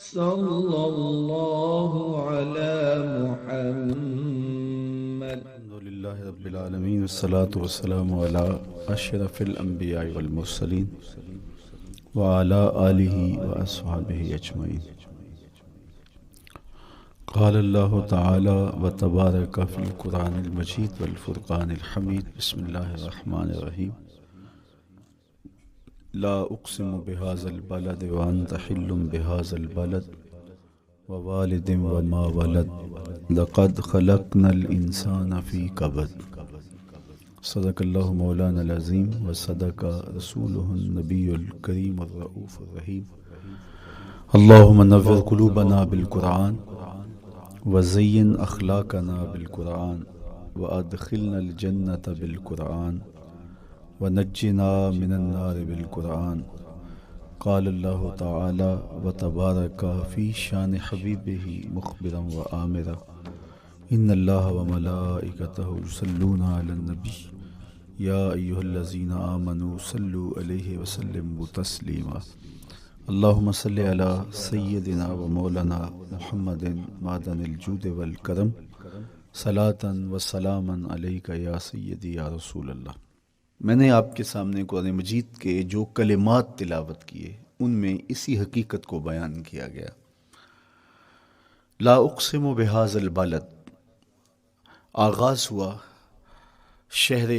صلى الله على محمد. الحمد لله رب العالمين والصلاة والسلام على أشرف الأنبياء والمرسلين وعلى آله وأصحابه أجمعين. قال الله تعالى وتبارك في القرآن المجيد والفرقان الحميد. بسم الله الرحمن الرحيم. لا أقسم بهذا البلد وأنت حل بهذا البلد ووالد وما ولد لقد خلقنا الإنسان في كبد. صدق الله مولانا العظيم وصدق رسوله النبي الكريم الرؤوف الرحيم. اللهم نور قلوبنا بالقرآن وزين أخلاقنا بالقرآن وأدخلنا الجنة بالقرآن ونجنا من النار بالقرآن. قال الله تعالى وتبارك في شان حبيبه مخبرا وآمرا إن الله وملائكته يصلون على النبي يا أيها الذين آمنوا صلوا عليه وسلموا تسليما. اللهم صل على سيدنا ومولانا محمد معدن الجود والكرم صلاة وسلاما عليك يا سيدي يا رسول الله. میں نے آپ کے سامنے قرآن مجید کے جو کلمات تلاوت کیے ان میں اسی حقیقت کو بیان کیا گیا. لا اقسم بہذا البلد، آغاز ہوا شہر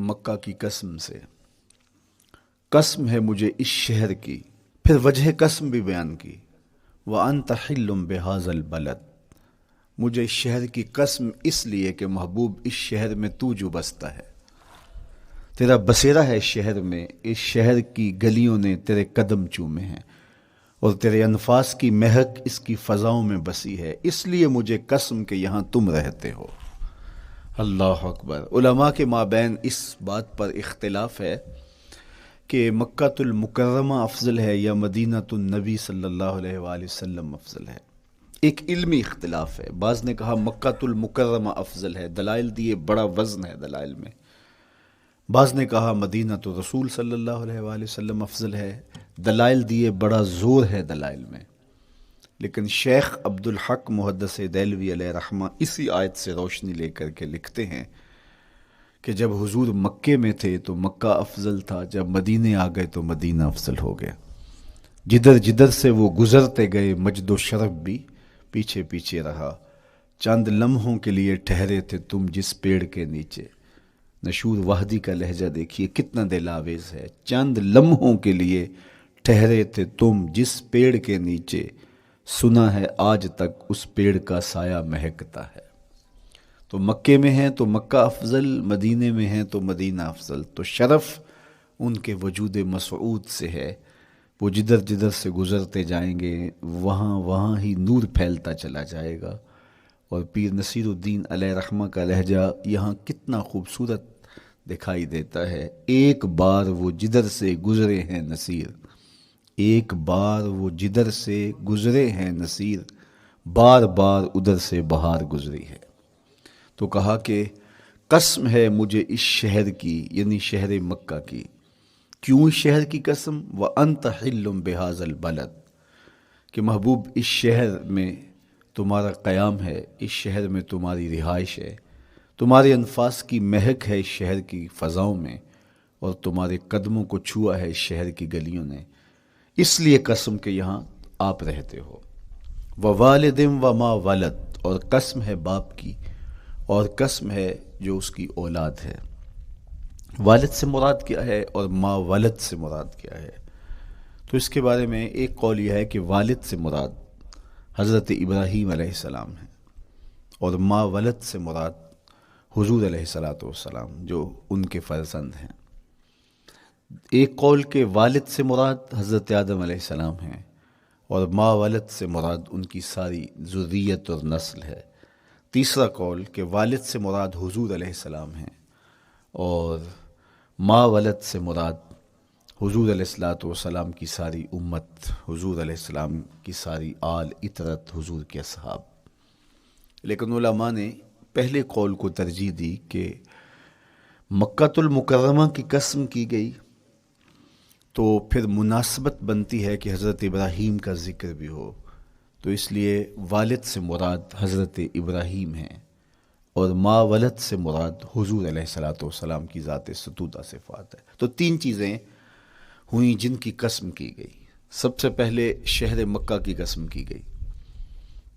مکہ کی قسم سے. قسم ہے مجھے اس شہر کی، پھر وجہ قسم بھی بیان کی. وَأَنْتَ حِلٌّ بِهَذَا الْبَلَدِ، مجھے اس شہر کی قسم اس لیے کہ محبوب اس شہر میں تو جو بستا ہے، تیرا بسیرا ہے اس شہر میں، اس شہر کی گلیوں نے تیرے قدم چومے ہیں اور تیرے انفاس کی مہک اس کی فضاؤں میں بسی ہے، اس لیے مجھے قسم کہ یہاں تم رہتے ہو. اللہ اکبر. علماء کے مابین اس بات پر اختلاف ہے کہ مکہ المکرمہ افضل ہے یا مدینہ النبی صلی اللہ علیہ وآلہ وسلم افضل ہے. ایک علمی اختلاف ہے. بعض نے کہا مکہ المکرمہ افضل ہے، دلائل دیے، بڑا وزن ہے دلائل میں. بعض نے کہا مدینہ تو رسول صلی اللہ علیہ وآلہ وسلم افضل ہے، دلائل دیے، بڑا زور ہے دلائل میں. لیکن شیخ عبدالحق محدث دہلوی علیہ رحمہ اسی آیت سے روشنی لے کر کے لکھتے ہیں کہ جب حضور مکے میں تھے تو مکہ افضل تھا، جب مدینے آ گئے تو مدینہ افضل ہو گیا. جدھر جدھر سے وہ گزرتے گئے مجد و شرف بھی پیچھے پیچھے رہا. چند لمحوں کے لیے ٹھہرے تھے تم جس پیڑ کے نیچے. نشور وحدی کا لہجہ دیکھیے کتنا دل آویز ہے. چند لمحوں کے لیے ٹھہرے تھے تم جس پیڑ کے نیچے، سنا ہے آج تک اس پیڑ کا سایہ مہکتا ہے. تو مکے میں ہیں تو مکہ افضل، مدینے میں ہیں تو مدینہ افضل. تو شرف ان کے وجود مسعود سے ہے. وہ جدھر جدھر سے گزرتے جائیں گے وہاں وہاں ہی نور پھیلتا چلا جائے گا. اور پیر نصیر الدین علیہ رحمہ کا لہجہ یہاں کتنا خوبصورت دکھائی دیتا ہے. ایک بار وہ جدھر سے گزرے ہیں نصیر، ایک بار وہ جدھر سے گزرے ہیں نصیر، بار بار ادھر سے بہار گزری ہے. تو کہا کہ قسم ہے مجھے اس شہر کی، یعنی شہر مکہ کی. کیوں اس شہر کی قسم؟ وَأَنْتَ حِلٌّ بِهَذَا الْبَلَدِ، کہ محبوب اس شہر میں تمہارا قیام ہے، اس شہر میں تمہاری رہائش ہے، تمہارے انفاس کی مہک ہے اس شہر کی فضاؤں میں، اور تمہارے قدموں کو چھوا ہے اس شہر کی گلیوں نے، اس لیے قسم کہ یہاں آپ رہتے ہو. ووالد وما ولد، اور قسم ہے باپ کی، اور قسم ہے جو اس کی اولاد ہے. والد سے مراد کیا ہے اور ما ولد سے مراد کیا ہے؟ تو اس کے بارے میں ایک قول یہ ہے کہ والد سے مراد حضرت ابراہیم علیہ السلام ہے، اور ما ولد سے مراد حضور علیہ السلام جو ان کے فرزند ہیں. ایک قول کے والد سے مراد حضرت آدم علیہ السلام ہیں، اور ما ولد سے مراد ان کی ساری ذریت اور نسل ہے. تیسرا قول کہ والد سے مراد حضور علیہ السلام ہیں، اور ما ولد سے مراد حضور علیہ السلام کی ساری امت، حضور علیہ السلام کی ساری آل اطرت، حضور کے اصحاب. لیکن علماء نے پہلے قول کو ترجیح دی کہ مکہ المکرمہ کی قسم کی گئی تو پھر مناسبت بنتی ہے کہ حضرت ابراہیم کا ذکر بھی ہو، تو اس لیے والد سے مراد حضرت ابراہیم ہیں اور ما ولد سے مراد حضور علیہ الصلوۃ والسلام کی ذات ستودہ صفات ہے۔ تو تین چیزیں ہوئیں جن کی قسم کی گئی۔ سب سے پہلے شہر مکہ کی قسم کی گئی،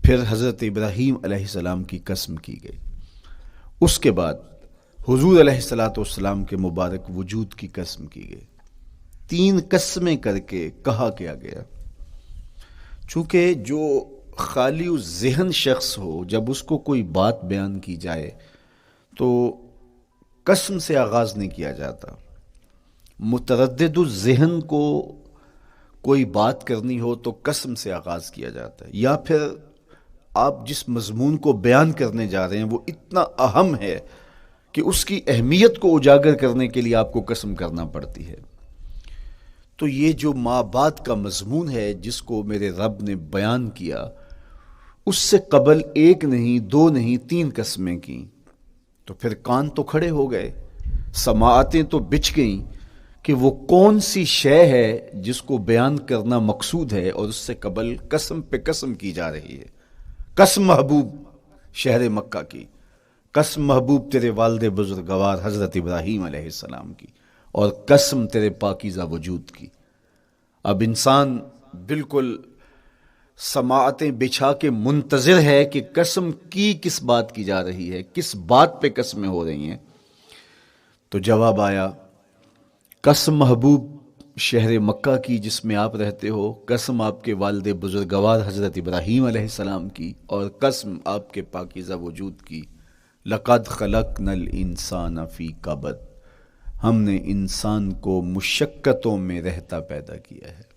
پھر حضرت ابراہیم علیہ السلام کی قسم کی گئی، اس کے بعد حضور علیہ الصلوۃ والسلام کے مبارک وجود کی قسم کی گئی۔ تین قسمیں کر کے کہا کیا گیا، چونکہ جو خالی ذہن شخص ہو، جب اس کو کوئی بات بیان کی جائے تو قسم سے آغاز نہیں کیا جاتا۔ متردد الذہن کو کوئی بات کرنی ہو تو قسم سے آغاز کیا جاتا ہے، یا پھر آپ جس مضمون کو بیان کرنے جا رہے ہیں وہ اتنا اہم ہے کہ اس کی اہمیت کو اجاگر کرنے کے لیے آپ کو قسم کرنا پڑتی ہے۔ تو یہ جو ما بعد کا مضمون ہے جس کو میرے رب نے بیان کیا، اس سے قبل ایک نہیں، دو نہیں، تین قسمیں کیں، تو پھر کان تو کھڑے ہو گئے، سماعتیں تو بچھ گئیں کہ وہ کون سی شے ہے جس کو بیان کرنا مقصود ہے، اور اس سے قبل قسم پہ قسم کی جا رہی ہے۔ قسم محبوب شہر مکہ کی، قسم محبوب تیرے والد بزرگوار حضرت ابراہیم علیہ السلام کی، اور قسم تیرے پاکیزہ وجود کی۔ اب انسان بالکل سماعتیں بچھا کے منتظر ہے کہ قسم کی کس بات کی جا رہی ہے، کس بات پہ قسمیں ہو رہی ہیں۔ تو جواب آیا، قسم محبوب شہر مکہ کی جس میں آپ رہتے ہو، قسم آپ کے والد بزرگوار حضرت ابراہیم علیہ السلام کی، اور قسم آپ کے پاکیزہ وجود کی۔ لقد خلقنا الانسان فی کبد، ہم نے انسان کو مشقتوں میں رہتا پیدا کیا ہے۔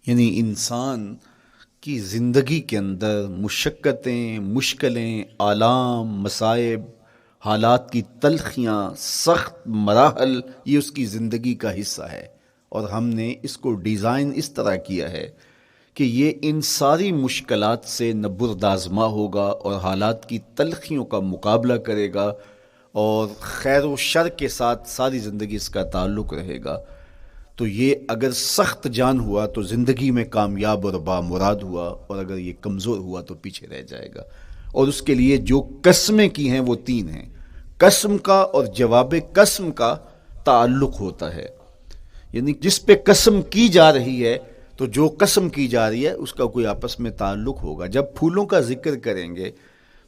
یعنی انسان کی زندگی کے اندر مشقتیں، مشکلیں، آلام، مصائب، حالات کی تلخیاں، سخت مراحل، یہ اس کی زندگی کا حصہ ہے، اور ہم نے اس کو ڈیزائن اس طرح کیا ہے کہ یہ ان ساری مشکلات سے نہ بردآزما ہوگا اور حالات کی تلخیوں کا مقابلہ کرے گا، اور خیر و شر کے ساتھ ساری زندگی اس کا تعلق رہے گا۔ تو یہ اگر سخت جان ہوا تو زندگی میں کامیاب اور بامراد ہوا، اور اگر یہ کمزور ہوا تو پیچھے رہ جائے گا۔ اور اس کے لیے جو قسمیں کی ہیں وہ تین ہیں۔ قسم کا اور جواب قسم کا تعلق ہوتا ہے، یعنی جس پہ قسم کی جا رہی ہے تو جو قسم کی جا رہی ہے اس کا کوئی آپس میں تعلق ہوگا۔ جب پھولوں کا ذکر کریں گے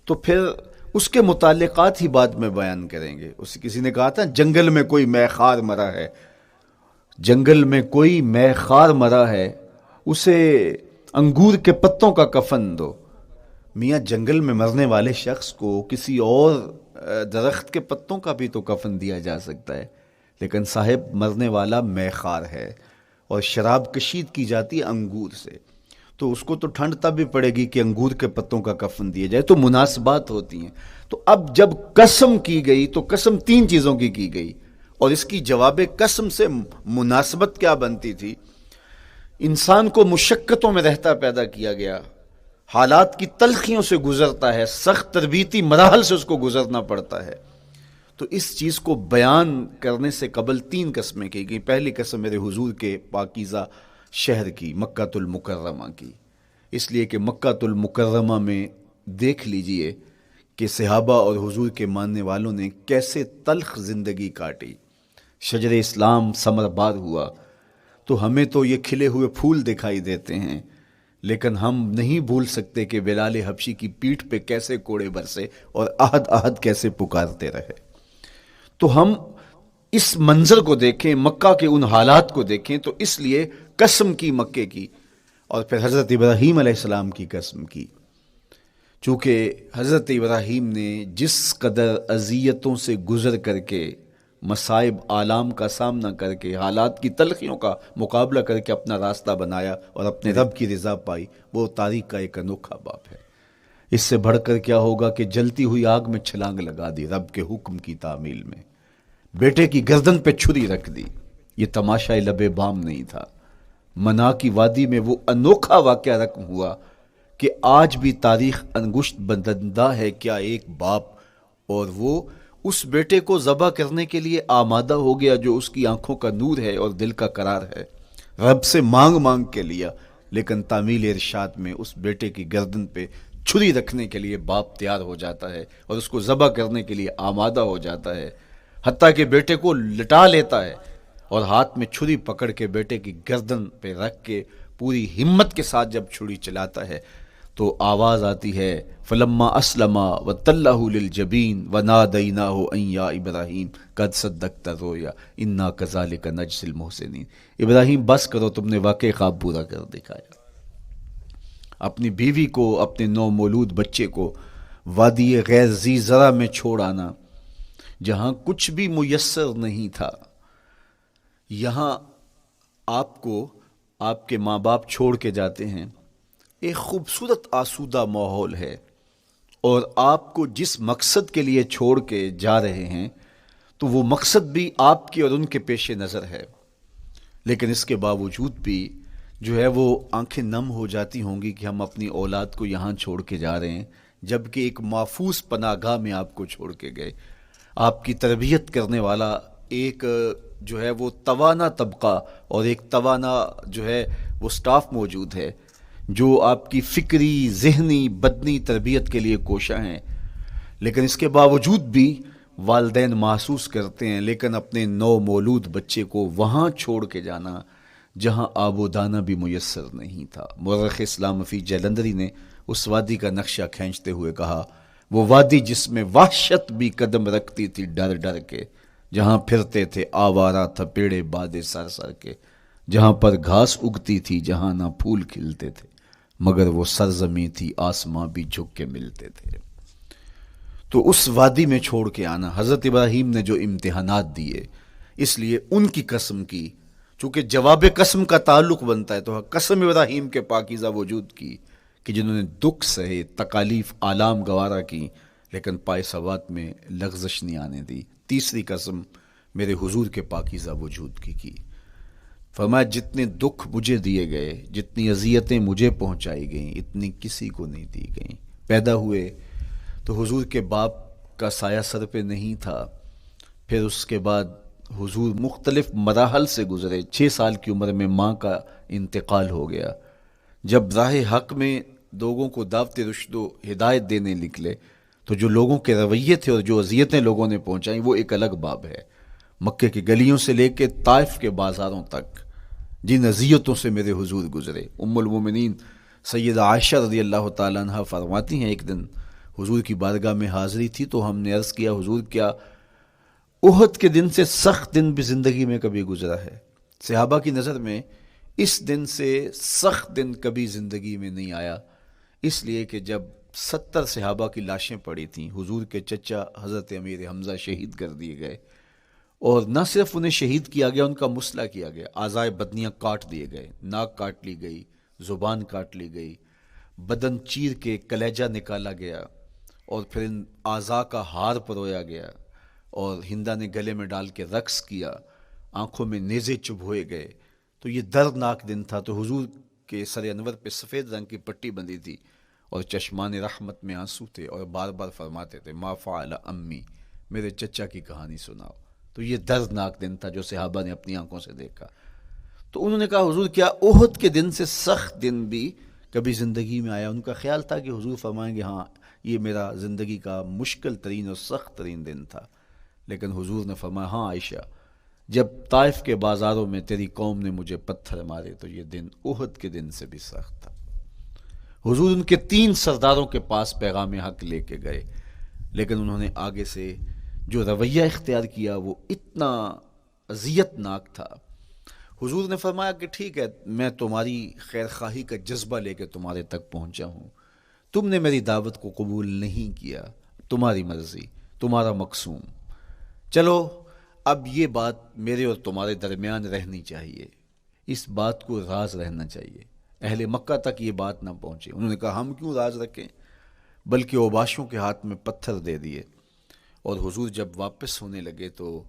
تو پھر اس کے متعلقات ہی بعد میں بیان کریں گے۔ کسی نے کہا تھا جنگل میں کوئی مے خار مرا ہے، جنگل میں کوئی مے خار مرا ہے، اسے انگور کے پتوں کا کفن دو۔ میاں جنگل میں مرنے والے شخص کو کسی اور درخت کے پتوں کا بھی تو کفن دیا جا سکتا ہے، لیکن صاحب مرنے والا مے خار ہے، اور شراب کشید کی جاتی ہے انگور سے، تو اس کو تو ٹھنڈ تب بھی پڑے گی کہ انگور کے پتوں کا کفن دیا جائے۔ تو مناسبات ہوتی ہیں۔ تو اب جب قسم کی گئی تو قسم تین چیزوں کی گئی، اور اس کی جواب قسم سے مناسبت کیا بنتی تھی؟ انسان کو مشقتوں میں رہتا پیدا کیا گیا، حالات کی تلخیوں سے گزرتا ہے، سخت تربیتی مراحل سے اس کو گزرنا پڑتا ہے۔ تو اس چیز کو بیان کرنے سے قبل تین قسمیں کی گئی۔ پہلی قسم میرے حضور کے پاکیزہ شہر کی، مکہ المکرمہ کی، اس لیے کہ مکہ المکرمہ میں دیکھ لیجئے کہ صحابہ اور حضور کے ماننے والوں نے کیسے تلخ زندگی کاٹی۔ شجر اسلام ثمر بار ہوا تو ہمیں تو یہ کھلے ہوئے پھول دکھائی دیتے ہیں، لیکن ہم نہیں بھول سکتے کہ بلال حبشی کی پیٹھ پہ کیسے کوڑے برسے اور احد احد کیسے پکارتے رہے۔ تو ہم اس منظر کو دیکھیں، مکہ کے ان حالات کو دیکھیں، تو اس لیے قسم کی مکے کی، اور پھر حضرت ابراہیم علیہ السلام کی قسم کی، چونکہ حضرت ابراہیم نے جس قدر اذیتوں سے گزر کر کے، مصائب آلام کا سامنا کر کے، حالات کی تلخیوں کا مقابلہ کر کے اپنا راستہ بنایا اور اپنے رب کی رضا پائی، وہ تاریخ کا ایک انوکھا باب ہے۔ اس سے بڑھ کر کیا ہوگا کہ جلتی ہوئی آگ میں چھلانگ لگا دی رب کے حکم کی تعمیل میں، بیٹے کی گردن پہ چھری رکھ دی۔ یہ تماشا لب بام نہیں تھا، منا کی وادی میں وہ انوکھا واقعہ رقم ہوا کہ آج بھی تاریخ انگشت بدندہ ہے کیا ایک باپ، اور وہ اس بیٹے کو ذبح کرنے کے لیے آمادہ ہو گیا جو اس کی آنکھوں کا نور ہے اور دل کا قرار ہے۔ رب سے مانگ مانگ کے لیا لیکن تعمیل ارشاد میں اس بیٹے کی گردن پہ چھری رکھنے کے لیے باپ تیار ہو جاتا ہے اور اس کو ذبح کرنے کے لیے آمادہ ہو جاتا ہے، حتیٰ کہ بیٹے کو لٹا لیتا ہے اور ہاتھ میں چھری پکڑ کے بیٹے کی گردن پہ رکھ کے پوری ہمت کے ساتھ جب چھری چلاتا ہے تو آواز آتی ہے فلما اسلما وتلہ للجبین ونادیناہ ان یا ابراہیم قد صدقت الرؤیا انا کذالک نجزی المحسنین۔ ابراہیم بس کرو، تم نے واقعی خواب پورا کر دکھایا۔ اپنی بیوی کو، اپنے نو مولود بچے کو وادی غیر ذی زرع میں چھوڑ آنا، جہاں کچھ بھی میسر نہیں تھا، یہاں آپ کو آپ کے ماں باپ چھوڑ کے جاتے ہیں، ایک خوبصورت آسودہ ماحول ہے، اور آپ کو جس مقصد کے لیے چھوڑ کے جا رہے ہیں تو وہ مقصد بھی آپ کی اور ان کے پیش نظر ہے، لیکن اس کے باوجود بھی جو ہے وہ آنکھیں نم ہو جاتی ہوں گی کہ ہم اپنی اولاد کو یہاں چھوڑ کے جا رہے ہیں، جبکہ ایک محفوظ پناہ گاہ میں آپ کو چھوڑ کے گئے۔ آپ کی تربیت کرنے والا ایک جو ہے وہ توانا طبقہ اور ایک توانا جو ہے وہ سٹاف موجود ہے جو آپ کی فکری، ذہنی، بدنی تربیت کے لیے کوشاں ہیں، لیکن اس کے باوجود بھی والدین محسوس کرتے ہیں لیکن اپنے نو مولود بچے کو وہاں چھوڑ کے جانا جہاں آب و دانہ بھی میسر نہیں تھا۔ مورخ اسلام حفیظ جلندری نے اس وادی کا نقشہ کھینچتے ہوئے کہا، وہ وادی جس میں وحشت بھی قدم رکھتی تھی ڈر ڈر کے، جہاں پھرتے تھے آوارہ تھپیڑے بادے سر سر کے، جہاں پر گھاس اگتی تھی، جہاں نہ پھول کھلتے تھے، مگر وہ سرزمیں تھی آسماں بھی جھک کے ملتے تھے۔ تو اس وادی میں چھوڑ کے آنا، حضرت ابراہیم نے جو امتحانات دیے، اس لیے ان کی قسم کی، چونکہ جواب قسم کا تعلق بنتا ہے تو قسم ابراہیم کے پاکیزہ وجود کی کہ جنہوں نے دکھ سہے، تکالیف آلام گوارا کی، لیکن پائے ثبات میں لغزش نہیں آنے دی۔ تیسری قسم میرے حضور کے پاکیزہ وجود کی فرمایا جتنے دکھ مجھے دیے گئے، جتنی اذیتیں مجھے پہنچائی گئیں، اتنی کسی کو نہیں دی گئیں۔ پیدا ہوئے تو حضور کے باپ کا سایہ سر پہ نہیں تھا، پھر اس کے بعد حضور مختلف مراحل سے گزرے۔ 6 سال کی عمر میں ماں کا انتقال ہو گیا۔ جب راہ حق میں لوگوں کو دعوت رشد و ہدایت دینے نکلے تو جو لوگوں کے رویے تھے اور جو اذیتیں لوگوں نے پہنچائیں وہ ایک الگ باب ہے۔ مکے کی گلیوں سے لے کے طائف کے بازاروں تک جن اذیتوں سے میرے حضور گزرے، ام المومنین سیدہ عائشہ رضی اللہ تعالیٰ عنہ فرماتی ہیں ایک دن حضور کی بارگاہ میں حاضری تھی تو ہم نے عرض کیا حضور کیا احد کے دن سے سخت دن بھی زندگی میں کبھی گزرا ہے؟ صحابہ کی نظر میں اس دن سے سخت دن کبھی زندگی میں نہیں آیا، اس لیے کہ جب 70 صحابہ کی لاشیں پڑی تھیں، حضور کے چچا حضرت امیر حمزہ شہید کر دیے گئے، اور نہ صرف انہیں شہید کیا گیا، ان کا مسئلہ کیا گیا، اعضائے بدنیاں کاٹ دیے گئے، ناک کاٹ لی گئی، زبان کاٹ لی گئی، بدن چیر کے کلیجہ نکالا گیا، اور پھر ان اعضاء کا ہار پرویا گیا، اور ہندا نے گلے میں ڈال کے رقص کیا، آنکھوں میں نیزے چبھوئے گئے۔ تو یہ دردناک دن تھا۔ تو حضور کے سر انور پہ سفید رنگ کی پٹی بندھی تھی اور چشمان رحمت میں آنسو تھے، اور بار بار فرماتے تھے ما فعل امی، میرے چچا کی کہانی سناؤ۔ تو یہ دردناک دن تھا جو صحابہ نے اپنی آنکھوں سے دیکھا۔ تو انہوں نے کہا حضور کیا احد کے دن سے سخت دن بھی کبھی زندگی میں آیا؟ ان کا خیال تھا کہ حضور فرمائیں گے ہاں یہ میرا زندگی کا مشکل ترین اور سخت ترین دن تھا، لیکن حضور نے فرمایا ہاں عائشہ، جب طائف کے بازاروں میں تیری قوم نے مجھے پتھر مارے تو یہ دن احد کے دن سے بھی سخت تھا۔ حضور ان کے 3 سرداروں کے پاس پیغام حق لے کے گئے، لیکن انہوں نے آگے سے جو رویہ اختیار کیا وہ اتنا اذیت ناک تھا۔ حضور نے فرمایا کہ ٹھیک ہے، میں تمہاری خیر خواہی کا جذبہ لے کے تمہارے تک پہنچا ہوں، تم نے میری دعوت کو قبول نہیں کیا، تمہاری مرضی، تمہارا مقسوم، چلو اب یہ بات میرے اور تمہارے درمیان رہنی چاہیے، اس بات کو راز رہنا چاہیے، اہل مکہ تک یہ بات نہ پہنچے۔ انہوں نے کہا ہم کیوں راز رکھیں، بلکہ اوباشوں کے ہاتھ میں پتھر دے دیے، اور حضور جب واپس ہونے لگے تو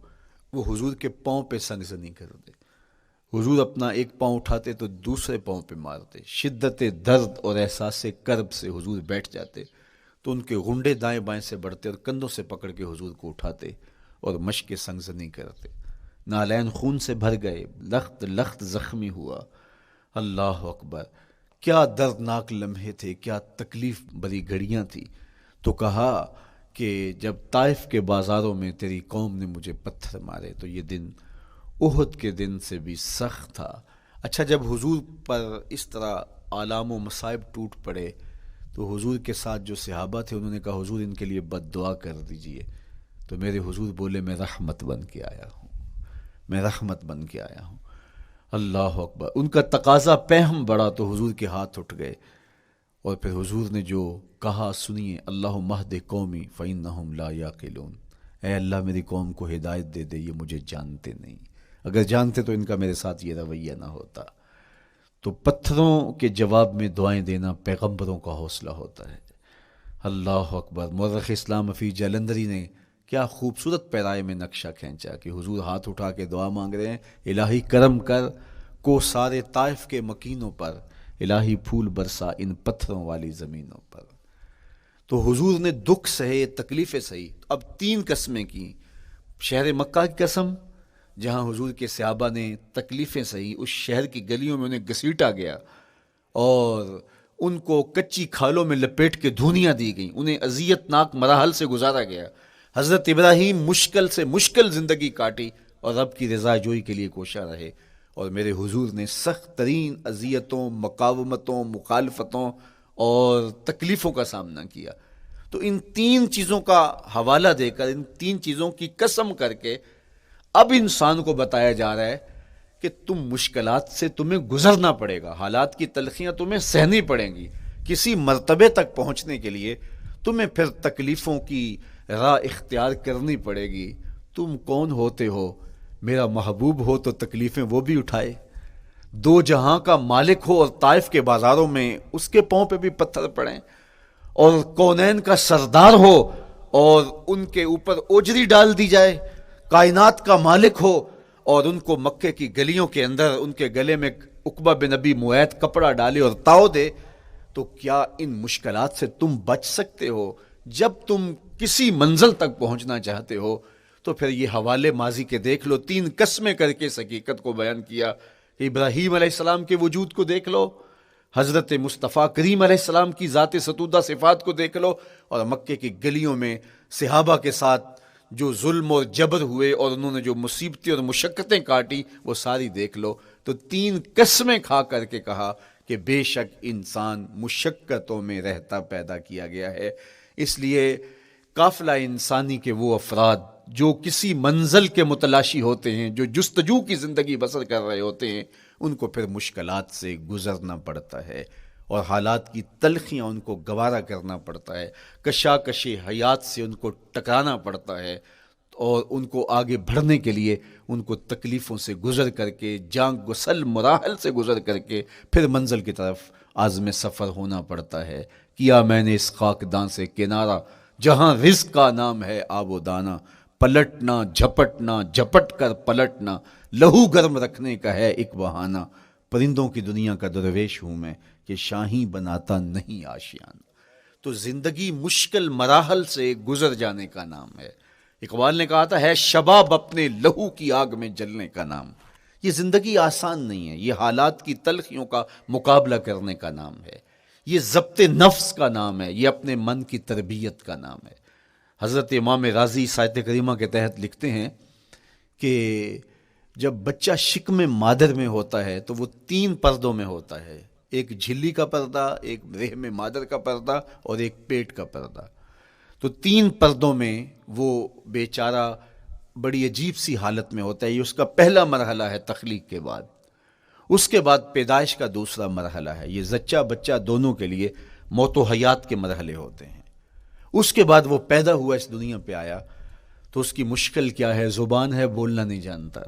وہ حضور کے پاؤں پہ سنگسنی کر دے۔ حضور اپنا ایک پاؤں اٹھاتے تو دوسرے پاؤں پہ مارتے، شدت درد اور احساس کرب سے حضور بیٹھ جاتے تو ان کے غنڈے دائیں بائیں سے بڑھتے اور کندھوں سے پکڑ کے حضور کو اٹھاتے اور مشق سنگزنی کرتے۔ نالین خون سے بھر گئے، لخت لخت زخمی ہوا۔ اللہ اکبر! کیا دردناک لمحے تھے، کیا تکلیف بری گھڑیاں تھی. تو کہا کہ جب طائف کے بازاروں میں تیری قوم نے مجھے پتھر مارے تو یہ دن احد کے دن سے بھی سخت تھا. اچھا، جب حضور پر اس طرح آلام و مصائب ٹوٹ پڑے تو حضور کے ساتھ جو صحابہ تھے انہوں نے کہا حضور ان کے لیے بد دعا کر دیجئے. تو میرے حضور بولے میں رحمت بن کے آیا ہوں، میں رحمت بن کے آیا ہوں. اللہ اکبر. ان کا تقاضا پہم بڑا تو حضور کے ہاتھ اٹھ گئے، اور پھر حضور نے جو کہا سنیے، اللہم اہد قومی فإنہم لا یعقلون. اے اللہ میری قوم کو ہدایت دے دے، یہ مجھے جانتے نہیں، اگر جانتے تو ان کا میرے ساتھ یہ رویہ نہ ہوتا. تو پتھروں کے جواب میں دعائیں دینا پیغمبروں کا حوصلہ ہوتا ہے. اللہ اکبر. مورخ اسلام فی جلندری نے کیا خوبصورت پیرائے میں نقشہ کھینچا کہ حضور ہاتھ اٹھا کے دعا مانگ رہے ہیں، الہی کرم کر کو سارے طائف کے مکینوں پر، الہی پھول برسا ان پتھروں والی زمینوں پر. تو حضور نے دکھ سہے، تکلیفیں سہی. اب 3 قسمیں کی. شہر مکہ کی قسم جہاں حضور کے صحابہ نے تکلیفیں سہی، اس شہر کی گلیوں میں انہیں گھسیٹا گیا اور ان کو کچی کھالوں میں لپیٹ کے دھونیاں دی گئیں، انہیں اذیت ناک مراحل سے گزارا گیا. حضرت ابراہیم مشکل سے مشکل زندگی کاٹی اور رب کی رضا جوئی کے لیے کوشاں رہے، اور میرے حضور نے سخت ترین اذیتوں، مقاومتوں، مخالفتوں اور تکلیفوں کا سامنا کیا. تو ان 3 چیزوں کا حوالہ دے کر، ان 3 چیزوں کی قسم کر کے اب انسان کو بتایا جا رہا ہے کہ تم مشکلات سے تمہیں گزرنا پڑے گا، حالات کی تلخیاں تمہیں سہنی پڑیں گی. کسی مرتبے تک پہنچنے کے لیے تمہیں پھر تکلیفوں کی راہ اختیار کرنی پڑے گی. تم کون ہوتے ہو؟ میرا محبوب ہو تو تکلیفیں وہ بھی اٹھائے، 2 جہاں کا مالک ہو اور طائف کے بازاروں میں اس کے پاؤں پہ بھی پتھر پڑیں، اور کونین کا سردار ہو اور ان کے اوپر اوجری ڈال دی جائے، کائنات کا مالک ہو اور ان کو مکے کی گلیوں کے اندر ان کے گلے میں عقبہ بن ابی معیط کپڑا ڈالے اور تاؤ دے. تو کیا ان مشکلات سے تم بچ سکتے ہو؟ جب تم کسی منزل تک پہنچنا چاہتے ہو تو پھر یہ حوالے ماضی کے دیکھ لو. 3 قسمیں کر کے اس حقیقت کو بیان کیا کہ ابراہیم علیہ السلام کے وجود کو دیکھ لو، حضرت مصطفیٰ کریم علیہ السلام کی ذات ستودہ صفات کو دیکھ لو، اور مکے کی گلیوں میں صحابہ کے ساتھ جو ظلم اور جبر ہوئے اور انہوں نے جو مصیبتیں اور مشقتیں کاٹی وہ ساری دیکھ لو. تو 3 قسمیں کھا کر کے کہا کہ بے شک انسان مشقتوں میں رہتا پیدا کیا گیا ہے. اس لیے قافلہ انسانی کے وہ افراد جو کسی منزل کے متلاشی ہوتے ہیں، جو جستجو کی زندگی بسر کر رہے ہوتے ہیں، ان کو پھر مشکلات سے گزرنا پڑتا ہے اور حالات کی تلخیاں ان کو گوارا کرنا پڑتا ہے، کشاکش حیات سے ان کو ٹکرانا پڑتا ہے، اور ان کو آگے بڑھنے کے لیے ان کو تکلیفوں سے گزر کر کے، جان گسل مراحل سے گزر کر کے پھر منزل کی طرف عازم سفر ہونا پڑتا ہے. کیا میں نے اس خاکدان سے کنارہ جہاں رزق کا نام ہے آب و دانہ، پلٹنا جھپٹنا جھپٹ کر پلٹنا لہو گرم رکھنے کا ہے ایک بہانہ. پرندوں کی دنیا کا درویش ہوں میں کہ شاہی بناتا نہیں آشیانہ. تو زندگی مشکل مراحل سے گزر جانے کا نام ہے. اقبال نے کہا تھا ہے شباب اپنے لہو کی آگ میں جلنے کا نام. یہ زندگی آسان نہیں ہے، یہ حالات کی تلخیوں کا مقابلہ کرنے کا نام ہے، یہ ضبط نفس کا نام ہے، یہ اپنے من کی تربیت کا نام ہے. حضرت امام رازی سایت کریمہ کے تحت لکھتے ہیں کہ جب بچہ شکم مادر میں ہوتا ہے تو وہ 3 پردوں میں ہوتا ہے، ایک جھلی کا پردہ، ایک رحم مادر کا پردہ اور ایک پیٹ کا پردہ. تو 3 پردوں میں وہ بیچارہ بڑی عجیب سی حالت میں ہوتا ہے. یہ اس کا پہلا مرحلہ ہے تخلیق کے بعد. اس کے بعد پیدائش کا دوسرا مرحلہ ہے. یہ زچہ بچہ دونوں کے لیے موت و حیات کے مرحلے ہوتے ہیں. اس کے بعد وہ پیدا ہوا، اس دنیا پہ آیا تو اس کی مشکل کیا ہے؟ زبان ہے بولنا نہیں جانتا،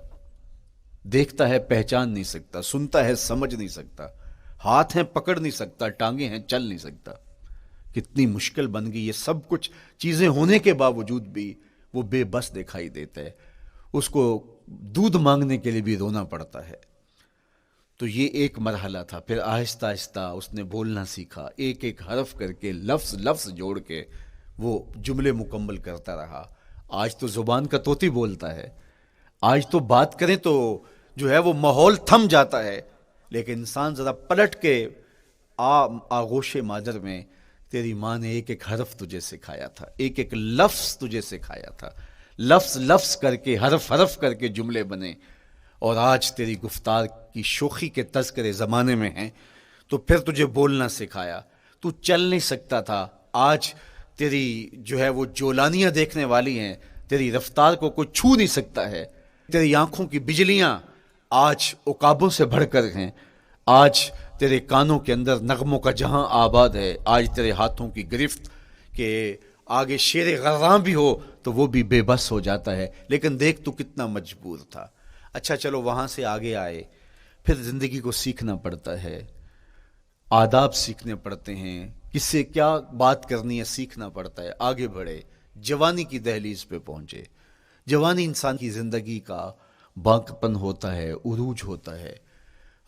دیکھتا ہے پہچان نہیں سکتا، سنتا ہے سمجھ نہیں سکتا، ہاتھ ہیں پکڑ نہیں سکتا، ٹانگیں ہیں چل نہیں سکتا. کتنی مشکل بن گئی. یہ سب کچھ چیزیں ہونے کے باوجود بھی وہ بے بس دکھائی دیتا ہے. اس کو دودھ مانگنے کے لیے بھی رونا پڑتا ہے. تو یہ ایک مرحلہ تھا. پھر آہستہ آہستہ اس نے بولنا سیکھا، ایک ایک حرف کر کے لفظ جوڑ کے وہ جملے مکمل کرتا رہا. آج تو زبان کا طوطی بولتا ہے، آج تو بات کریں تو جو ہے وہ ماحول تھم جاتا ہے. لیکن انسان ذرا پلٹ کے آغوش مادر میں تیری ماں نے ایک ایک حرف تجھے سکھایا تھا، ایک ایک لفظ تجھے سکھایا تھا، لفظ لفظ کر کے، حرف حرف کر کے جملے بنے، اور آج تیری گفتار کی شوخی کے تذکرے زمانے میں ہیں، تو پھر تجھے بولنا سکھایا، تو چل نہیں سکتا تھا، آج تیری جو ہے وہ جولانیاں دیکھنے والی ہیں، تیری رفتار کو کوئی چھو نہیں سکتا ہے، تیری آنکھوں کی بجلیاں آج عقابوں سے بڑھ کر ہیں، آج تیرے کانوں کے اندر نغموں کا جہاں آباد ہے، آج تیرے ہاتھوں کی گرفت کہ آگے شیر غراں بھی ہو تو وہ بھی بے بس ہو جاتا ہے، لیکن دیکھ تو کتنا مجبور تھا۔ اچھا چلو وہاں سے آگے آئے، پھر زندگی کو سیکھنا پڑتا ہے، آداب سیکھنے پڑتے ہیں، کس سے کیا بات کرنی ہے سیکھنا پڑتا ہے، آگے بڑھے، جوانی کی دہلیز پہ پہنچے۔ جوانی انسان کی زندگی کا باقپن ہوتا ہے، عروج ہوتا ہے،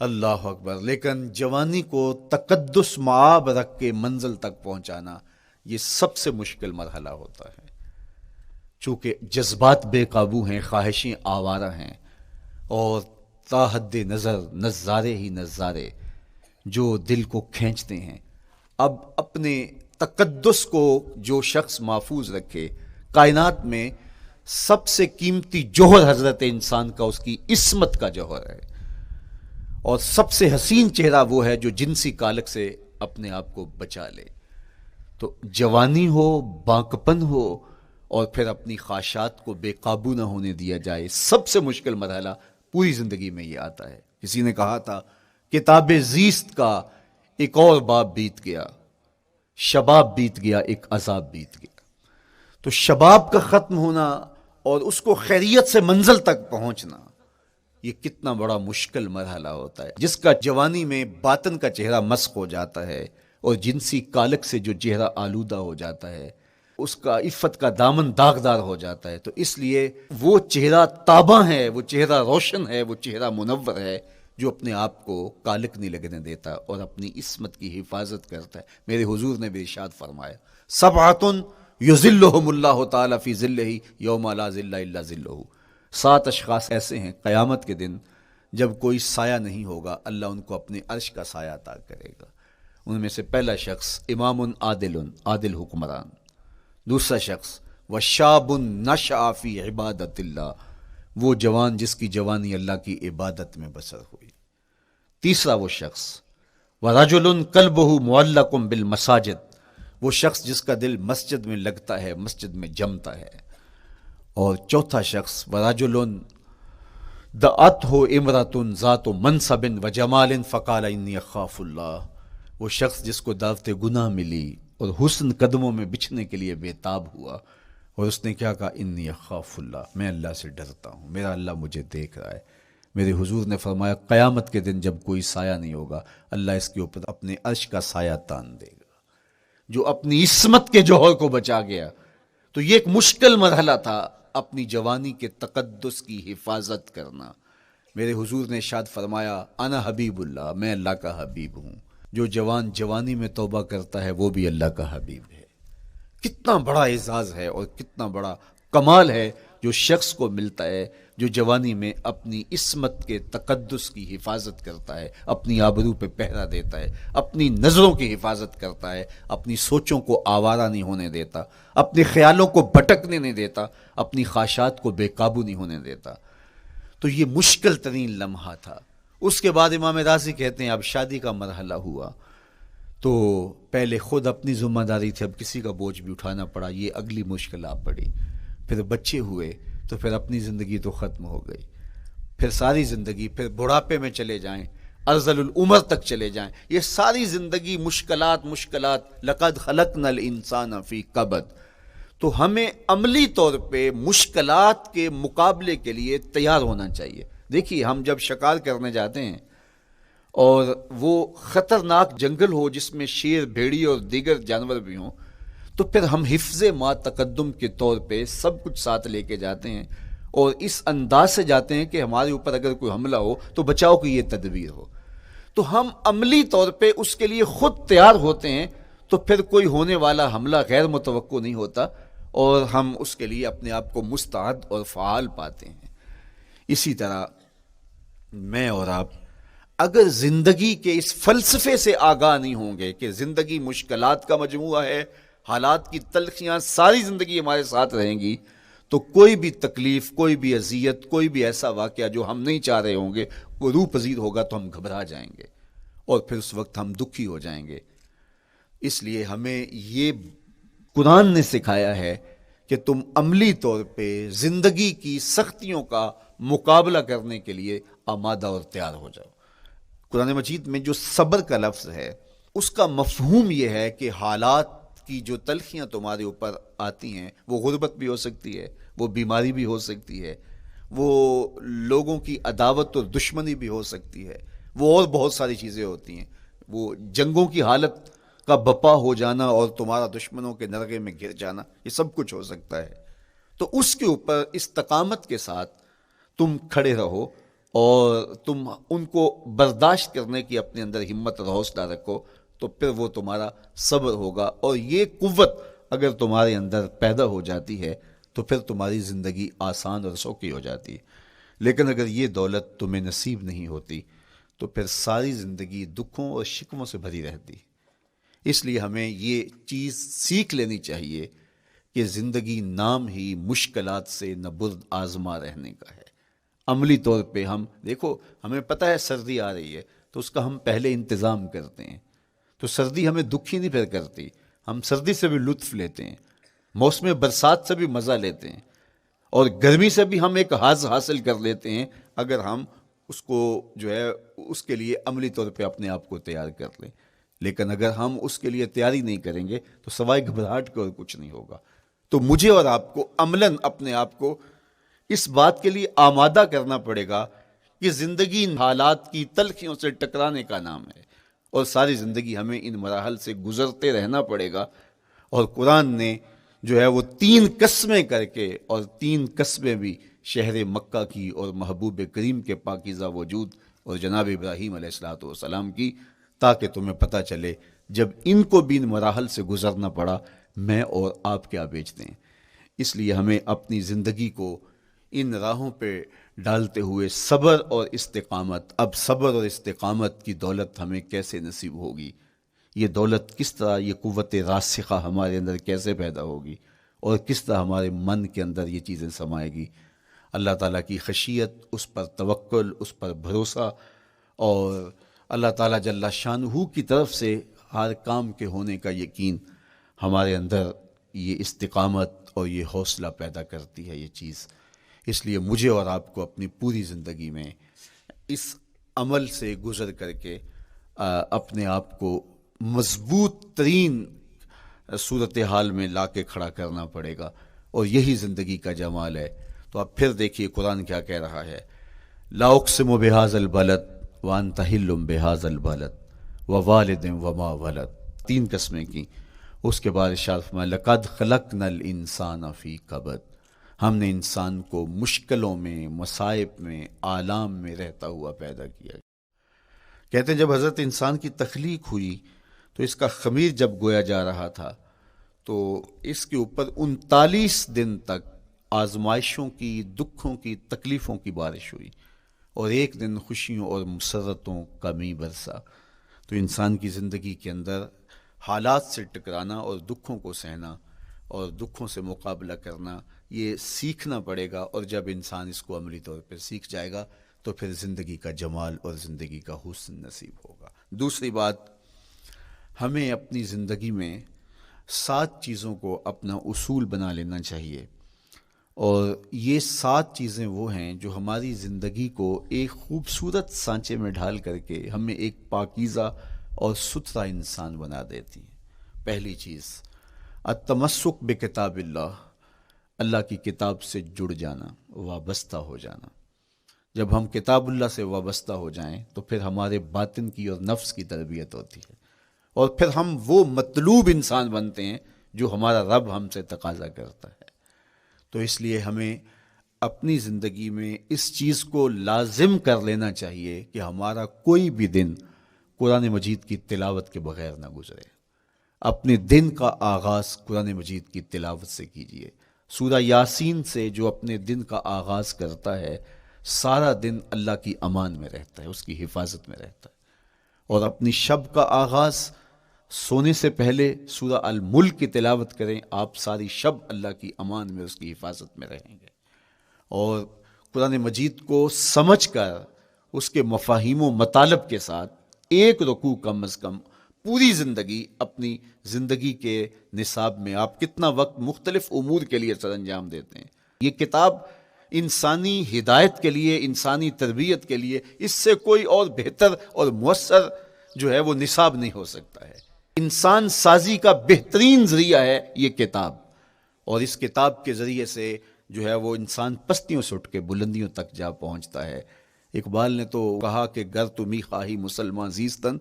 اللہ اکبر، لیکن جوانی کو تقدس معاب رکھ کے منزل تک پہنچانا یہ سب سے مشکل مرحلہ ہوتا ہے، چونکہ جذبات بے قابو ہیں، خواہشیں آوارہ ہیں، اور تا حد نظر نظارے ہی نظارے جو دل کو کھینچتے ہیں۔ اب اپنے تقدس کو جو شخص محفوظ رکھے، کائنات میں سب سے قیمتی جوہر حضرت انسان کا اس کی عصمت کا جوہر ہے، اور سب سے حسین چہرہ وہ ہے جو جنسی کالک سے اپنے آپ کو بچا لے۔ تو جوانی ہو، باقپن ہو، اور پھر اپنی خواہشات کو بے قابو نہ ہونے دیا جائے، سب سے مشکل مرحلہ پوری زندگی میں یہ آتا ہے۔ کسی نے کہا تھا کتاب زیست کا ایک اور باب بیت گیا، شباب بیت گیا، ایک عذاب بیت گیا۔ تو شباب کا ختم ہونا اور اس کو خیریت سے منزل تک پہنچنا، یہ کتنا بڑا مشکل مرحلہ ہوتا ہے، جس کا جوانی میں باطن کا چہرہ مسخ ہو جاتا ہے اور جنسی کالک سے جو چہرہ آلودہ ہو جاتا ہے، اس کا عفت کا دامن داغدار ہو جاتا ہے۔ تو اس لیے وہ چہرہ تاباں ہے، وہ چہرہ روشن ہے، وہ چہرہ منور ہے جو اپنے آپ کو کالک نہیں لگنے دیتا اور اپنی عصمت کی حفاظت کرتا ہے۔ میرے حضور نے بھی ارشاد فرمایا، سبعۃ یظلھم اللہ تعالی فی ظلہ یوم لا ظل الا ظلہ، 7 اشخاص ایسے ہیں قیامت کے دن جب کوئی سایہ نہیں ہوگا، اللہ ان کو اپنے عرش کا سایہ عطا کرے گا۔ ان میں سے پہلا شخص امام عادل حکمران، دوسرا شخص وشاب نشأ فی عبادت اللہ، وہ جوان جس کی جوانی اللہ کی عبادت میں بسر ہوئی، تیسرا وہ شخص ورجل قلبہ معلق بالمساجد، وہ شخص جس کا دل مسجد میں لگتا ہے، مسجد میں جمتا ہے، اور چوتھا شخص ورجل دعتہ امرأۃ ذات منصب وجمال فقال انی اخاف اللہ، وہ شخص جس کو دعوت گناہ ملی اور حسن قدموں میں بچھنے کے لیے بےتاب ہوا، اور اس نے کیا کہا، انی اخاف اللہ، میں اللہ سے ڈرتا ہوں، میرا اللہ مجھے دیکھ رہا ہے۔ میرے حضور نے فرمایا قیامت کے دن جب کوئی سایہ نہیں ہوگا، اللہ اس کے اوپر اپنے عرش کا سایہ تان دے گا، جو اپنی عصمت کے جوہر کو بچا گیا۔ تو یہ ایک مشکل مرحلہ تھا، اپنی جوانی کے تقدس کی حفاظت کرنا۔ میرے حضور نے ارشاد فرمایا انا حبیب اللہ، میں اللہ کا حبیب ہوں۔ جو جوان جوانی میں توبہ کرتا ہے وہ بھی اللہ کا حبیب ہے۔ کتنا بڑا اعزاز ہے اور کتنا بڑا کمال ہے جو شخص کو ملتا ہے جو جوانی میں اپنی عصمت کے تقدس کی حفاظت کرتا ہے، اپنی آبرو پہ پہرا دیتا ہے، اپنی نظروں کی حفاظت کرتا ہے، اپنی سوچوں کو آوارہ نہیں ہونے دیتا، اپنے خیالوں کو بھٹکنے نہیں دیتا، اپنی خواہشات کو بے قابو نہیں ہونے دیتا۔ تو یہ مشکل ترین لمحہ تھا۔ اس کے بعد امام راضی کہتے ہیں اب شادی کا مرحلہ ہوا، تو پہلے خود اپنی ذمہ داری تھی، اب کسی کا بوجھ بھی اٹھانا پڑا، یہ اگلی مشکل آ پڑی۔ پھر بچے ہوئے تو پھر اپنی زندگی تو ختم ہو گئی، پھر ساری زندگی، پھر بڑھاپے میں چلے جائیں، ارذل العمر تک چلے جائیں، یہ ساری زندگی مشکلات لقد خلقنا الانسان فی کبد۔ تو ہمیں عملی طور پہ مشکلات کے مقابلے کے لیے تیار ہونا چاہیے۔ دیکھیے ہم جب شکار کرنے جاتے ہیں اور وہ خطرناک جنگل ہو جس میں شیر، بھیڑی اور دیگر جانور بھی ہوں، تو پھر ہم حفظ ما تقدم کے طور پہ سب کچھ ساتھ لے کے جاتے ہیں، اور اس انداز سے جاتے ہیں کہ ہمارے اوپر اگر کوئی حملہ ہو تو بچاؤ کی یہ تدبیر ہو۔ تو ہم عملی طور پہ اس کے لیے خود تیار ہوتے ہیں، تو پھر کوئی ہونے والا حملہ غیر متوقع نہیں ہوتا، اور ہم اس کے لیے اپنے آپ کو مستعد اور فعال پاتے ہیں۔ اسی طرح میں اور آپ اگر زندگی کے اس فلسفے سے آگاہ نہیں ہوں گے کہ زندگی مشکلات کا مجموعہ ہے، حالات کی تلخیاں ساری زندگی ہمارے ساتھ رہیں گی، تو کوئی بھی تکلیف، کوئی بھی اذیت، کوئی بھی ایسا واقعہ جو ہم نہیں چاہ رہے ہوں گے وہ روح پذیر ہوگا تو ہم گھبرا جائیں گے اور پھر اس وقت ہم دکھی ہو جائیں گے۔ اس لیے ہمیں یہ قرآن نے سکھایا ہے کہ تم عملی طور پہ زندگی کی سختیوں کا مقابلہ کرنے کے لیے آمادہ اور تیار ہو جاؤ۔ قرآن مجید میں جو صبر کا لفظ ہے اس کا مفہوم یہ ہے کہ حالات کی جو تلخیاں تمہارے اوپر آتی ہیں، وہ غربت بھی ہو سکتی ہے، وہ بیماری بھی ہو سکتی ہے، وہ لوگوں کی عداوت اور دشمنی بھی ہو سکتی ہے، وہ اور بہت ساری چیزیں ہوتی ہیں، وہ جنگوں کی حالت کا بپا ہو جانا اور تمہارا دشمنوں کے نرغے میں گر جانا، یہ سب کچھ ہو سکتا ہے۔ تو اس کے اوپر استقامت کے ساتھ تم کھڑے رہو اور تم ان کو برداشت کرنے کی اپنے اندر ہمت اور حوصلہ رکھو، تو پھر وہ تمہارا صبر ہوگا، اور یہ قوت اگر تمہارے اندر پیدا ہو جاتی ہے تو پھر تمہاری زندگی آسان اور سوکھی ہو جاتی ہے۔ لیکن اگر یہ دولت تمہیں نصیب نہیں ہوتی تو پھر ساری زندگی دکھوں اور شکووں سے بھری رہتی۔ اس لیے ہمیں یہ چیز سیکھ لینی چاہیے کہ زندگی نام ہی مشکلات سے نہ برد آزما رہنے کا ہے۔ عملی طور پہ ہم دیکھو، ہمیں پتہ ہے سردی آ رہی ہے تو اس کا ہم پہلے انتظام کرتے ہیں، تو سردی ہمیں دکھی نہیں پھر کرتی، ہم سردی سے بھی لطف لیتے ہیں، موسم برسات سے بھی مزہ لیتے ہیں، اور گرمی سے بھی ہم ایک حاز حاصل کر لیتے ہیں اگر ہم اس کو جو ہے اس کے لیے عملی طور پہ اپنے آپ کو تیار کر لیں۔ لیکن اگر ہم اس کے لیے تیاری نہیں کریں گے تو سوائے گھبراہٹ کے اور کچھ نہیں ہوگا۔ تو مجھے اور آپ کو عملاً اپنے آپ کو اس بات کے لیے آمادہ کرنا پڑے گا کہ زندگی ان حالات کی تلخیوں سے ٹکرانے کا نام ہے، اور ساری زندگی ہمیں ان مراحل سے گزرتے رہنا پڑے گا۔ اور قرآن نے جو ہے وہ 3 قسمیں کر کے، اور 3 قسمیں بھی شہر مکہ کی اور محبوب کریم کے پاکیزہ وجود اور جناب ابراہیم علیہ السلام کی، تاکہ تمہیں پتہ چلے جب ان کو بھی ان مراحل سے گزرنا پڑا میں اور آپ کیا بیچتے ہیں۔ اس لیے ہمیں اپنی زندگی کو ان راہوں پہ ڈالتے ہوئے صبر اور استقامت، اب صبر اور استقامت کی دولت ہمیں کیسے نصیب ہوگی، یہ دولت کس طرح، یہ قوت راسخہ ہمارے اندر کیسے پیدا ہوگی، اور کس طرح ہمارے من کے اندر یہ چیزیں سمائے گی۔ اللہ تعالیٰ کی خشیت، اس پر توکل، اس پر بھروسہ، اور اللہ تعالیٰ جل شانہ کی طرف سے ہر کام کے ہونے کا یقین ہمارے اندر یہ استقامت اور یہ حوصلہ پیدا کرتی ہے یہ چیز۔ اس لیے مجھے اور آپ کو اپنی پوری زندگی میں اس عمل سے گزر کر کے اپنے آپ کو مضبوط ترین صورتحال میں لا کے کھڑا کرنا پڑے گا، اور یہی زندگی کا جمال ہے۔ تو اب پھر دیکھیے قرآن کیا کہہ رہا ہے، لا اقسم بہذا البلد وانت حل بہذا البلد ووالد وما ولد، 3 قسمیں کی۔ اس کے بعد ارشاد فرمایا لقد خلقنا الانسان فی کبد، ہم نے انسان کو مشکلوں میں، مصائب میں، آلام میں رہتا ہوا پیدا کیا۔ کہتے ہیں جب حضرت انسان کی تخلیق ہوئی تو اس کا خمیر جب گویا جا رہا تھا تو اس کے اوپر 39 دن تک آزمائشوں کی، دکھوں کی، تکلیفوں کی بارش ہوئی، اور ایک دن خوشیوں اور مسرتوں کا می برسا۔ تو انسان کی زندگی کے اندر حالات سے ٹکرانا اور دکھوں کو سہنا اور دکھوں سے مقابلہ کرنا، یہ سیکھنا پڑے گا، اور جب انسان اس کو عملی طور پر سیکھ جائے گا تو پھر زندگی کا جمال اور زندگی کا حسن نصیب ہوگا۔ دوسری بات، ہمیں اپنی زندگی میں 7 چیزوں کو اپنا اصول بنا لینا چاہیے، اور یہ 7 چیزیں وہ ہیں جو ہماری زندگی کو ایک خوبصورت سانچے میں ڈھال کر کے ہمیں ایک پاکیزہ اور ستھرا انسان بنا دیتی ہیں۔ پہلی چیز، التمسک بکتاب اللہ، اللہ کی کتاب سے جڑ جانا، وابستہ ہو جانا۔ جب ہم کتاب اللہ سے وابستہ ہو جائیں تو پھر ہمارے باطن کی اور نفس کی تربیت ہوتی ہے، اور پھر ہم وہ مطلوب انسان بنتے ہیں جو ہمارا رب ہم سے تقاضا کرتا ہے۔ تو اس لیے ہمیں اپنی زندگی میں اس چیز کو لازم کر لینا چاہیے کہ ہمارا کوئی بھی دن قرآن مجید کی تلاوت کے بغیر نہ گزرے۔ اپنے دن کا آغاز قرآن مجید کی تلاوت سے کیجیے۔ سورہ یاسین سے جو اپنے دن کا آغاز کرتا ہے، سارا دن اللہ کی امان میں رہتا ہے، اس کی حفاظت میں رہتا ہے، اور اپنی شب کا آغاز سونے سے پہلے سورہ الملک کی تلاوت کریں، آپ ساری شب اللہ کی امان میں، اس کی حفاظت میں رہیں گے۔ اور قرآن مجید کو سمجھ کر اس کے مفاہیم و مطالب کے ساتھ ایک رکوع کم از کم پوری زندگی، اپنی زندگی کے نصاب میں آپ کتنا وقت مختلف امور کے لیے سر انجام دیتے ہیں۔ یہ کتاب انسانی ہدایت کے لیے، انسانی تربیت کے لیے، اس سے کوئی اور بہتر اور مؤثر جو ہے وہ نصاب نہیں ہو سکتا ہے۔ انسان سازی کا بہترین ذریعہ ہے یہ کتاب، اور اس کتاب کے ذریعے سے جو ہے وہ انسان پستیوں سے اٹھ کے بلندیوں تک جا پہنچتا ہے۔ اقبال نے تو کہا کہ گر تمی خواہی مسلمان زیستن،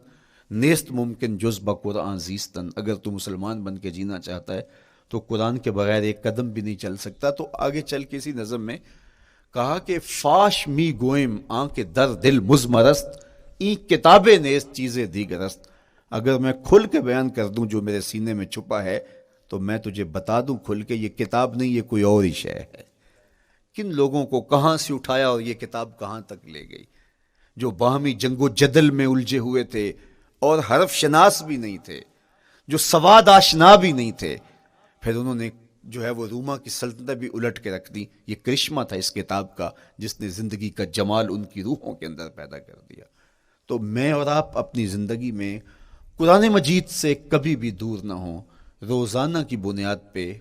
نیست ممکن جز بقرآن زیستن۔ اگر تو مسلمان بن کے جینا چاہتا ہے تو قرآن کے بغیر ایک قدم بھی نہیں چل سکتا۔ تو آگے چل کے اسی نظم میں کہا کہ فاش می گوئم آنکھ در دل مزمرست، این کتابیں نیست چیزیں دیگرست۔ اگر میں کھل کے بیان کر دوں جو میرے سینے میں چھپا ہے تو میں تجھے بتا دوں کھل کے یہ کتاب نہیں، یہ کوئی اور ہی شے ہے۔ کن لوگوں کو کہاں سے اٹھایا اور یہ کتاب کہاں تک لے گئی، جو باہمی جنگ و جدل میں الجھے ہوئے تھے اور حرف شناس بھی نہیں تھے، جو سواد آشنا بھی نہیں تھے، پھر انہوں نے جو ہے وہ روما کی سلطنت بھی الٹ کے رکھ دی۔ یہ کرشمہ تھا اس کتاب کا جس نے زندگی کا جمال ان کی روحوں کے اندر پیدا کر دیا۔ تو میں اور آپ اپنی زندگی میں قرآن مجید سے کبھی بھی دور نہ ہوں، روزانہ کی بنیاد پہ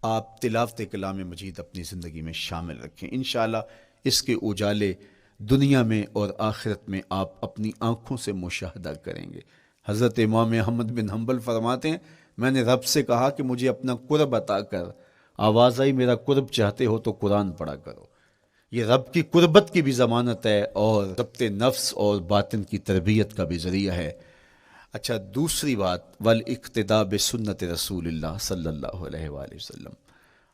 آپ تلاوت کلام مجید اپنی زندگی میں شامل رکھیں۔ انشاءاللہ اس کے اجالے دنیا میں اور آخرت میں آپ اپنی آنکھوں سے مشاہدہ کریں گے۔ حضرت امام احمد بن حنبل فرماتے ہیں، میں نے رب سے کہا کہ مجھے اپنا قرب عطا کر، آواز آئی میرا قرب چاہتے ہو تو قرآن پڑھا کرو۔ یہ رب کی قربت کی بھی ضمانت ہے اور ضبط نفس اور باطن کی تربیت کا بھی ذریعہ ہے۔ اچھا، دوسری بات، والاقتداء بسنت رسول اللہ صلی اللہ علیہ وآلہ وسلم،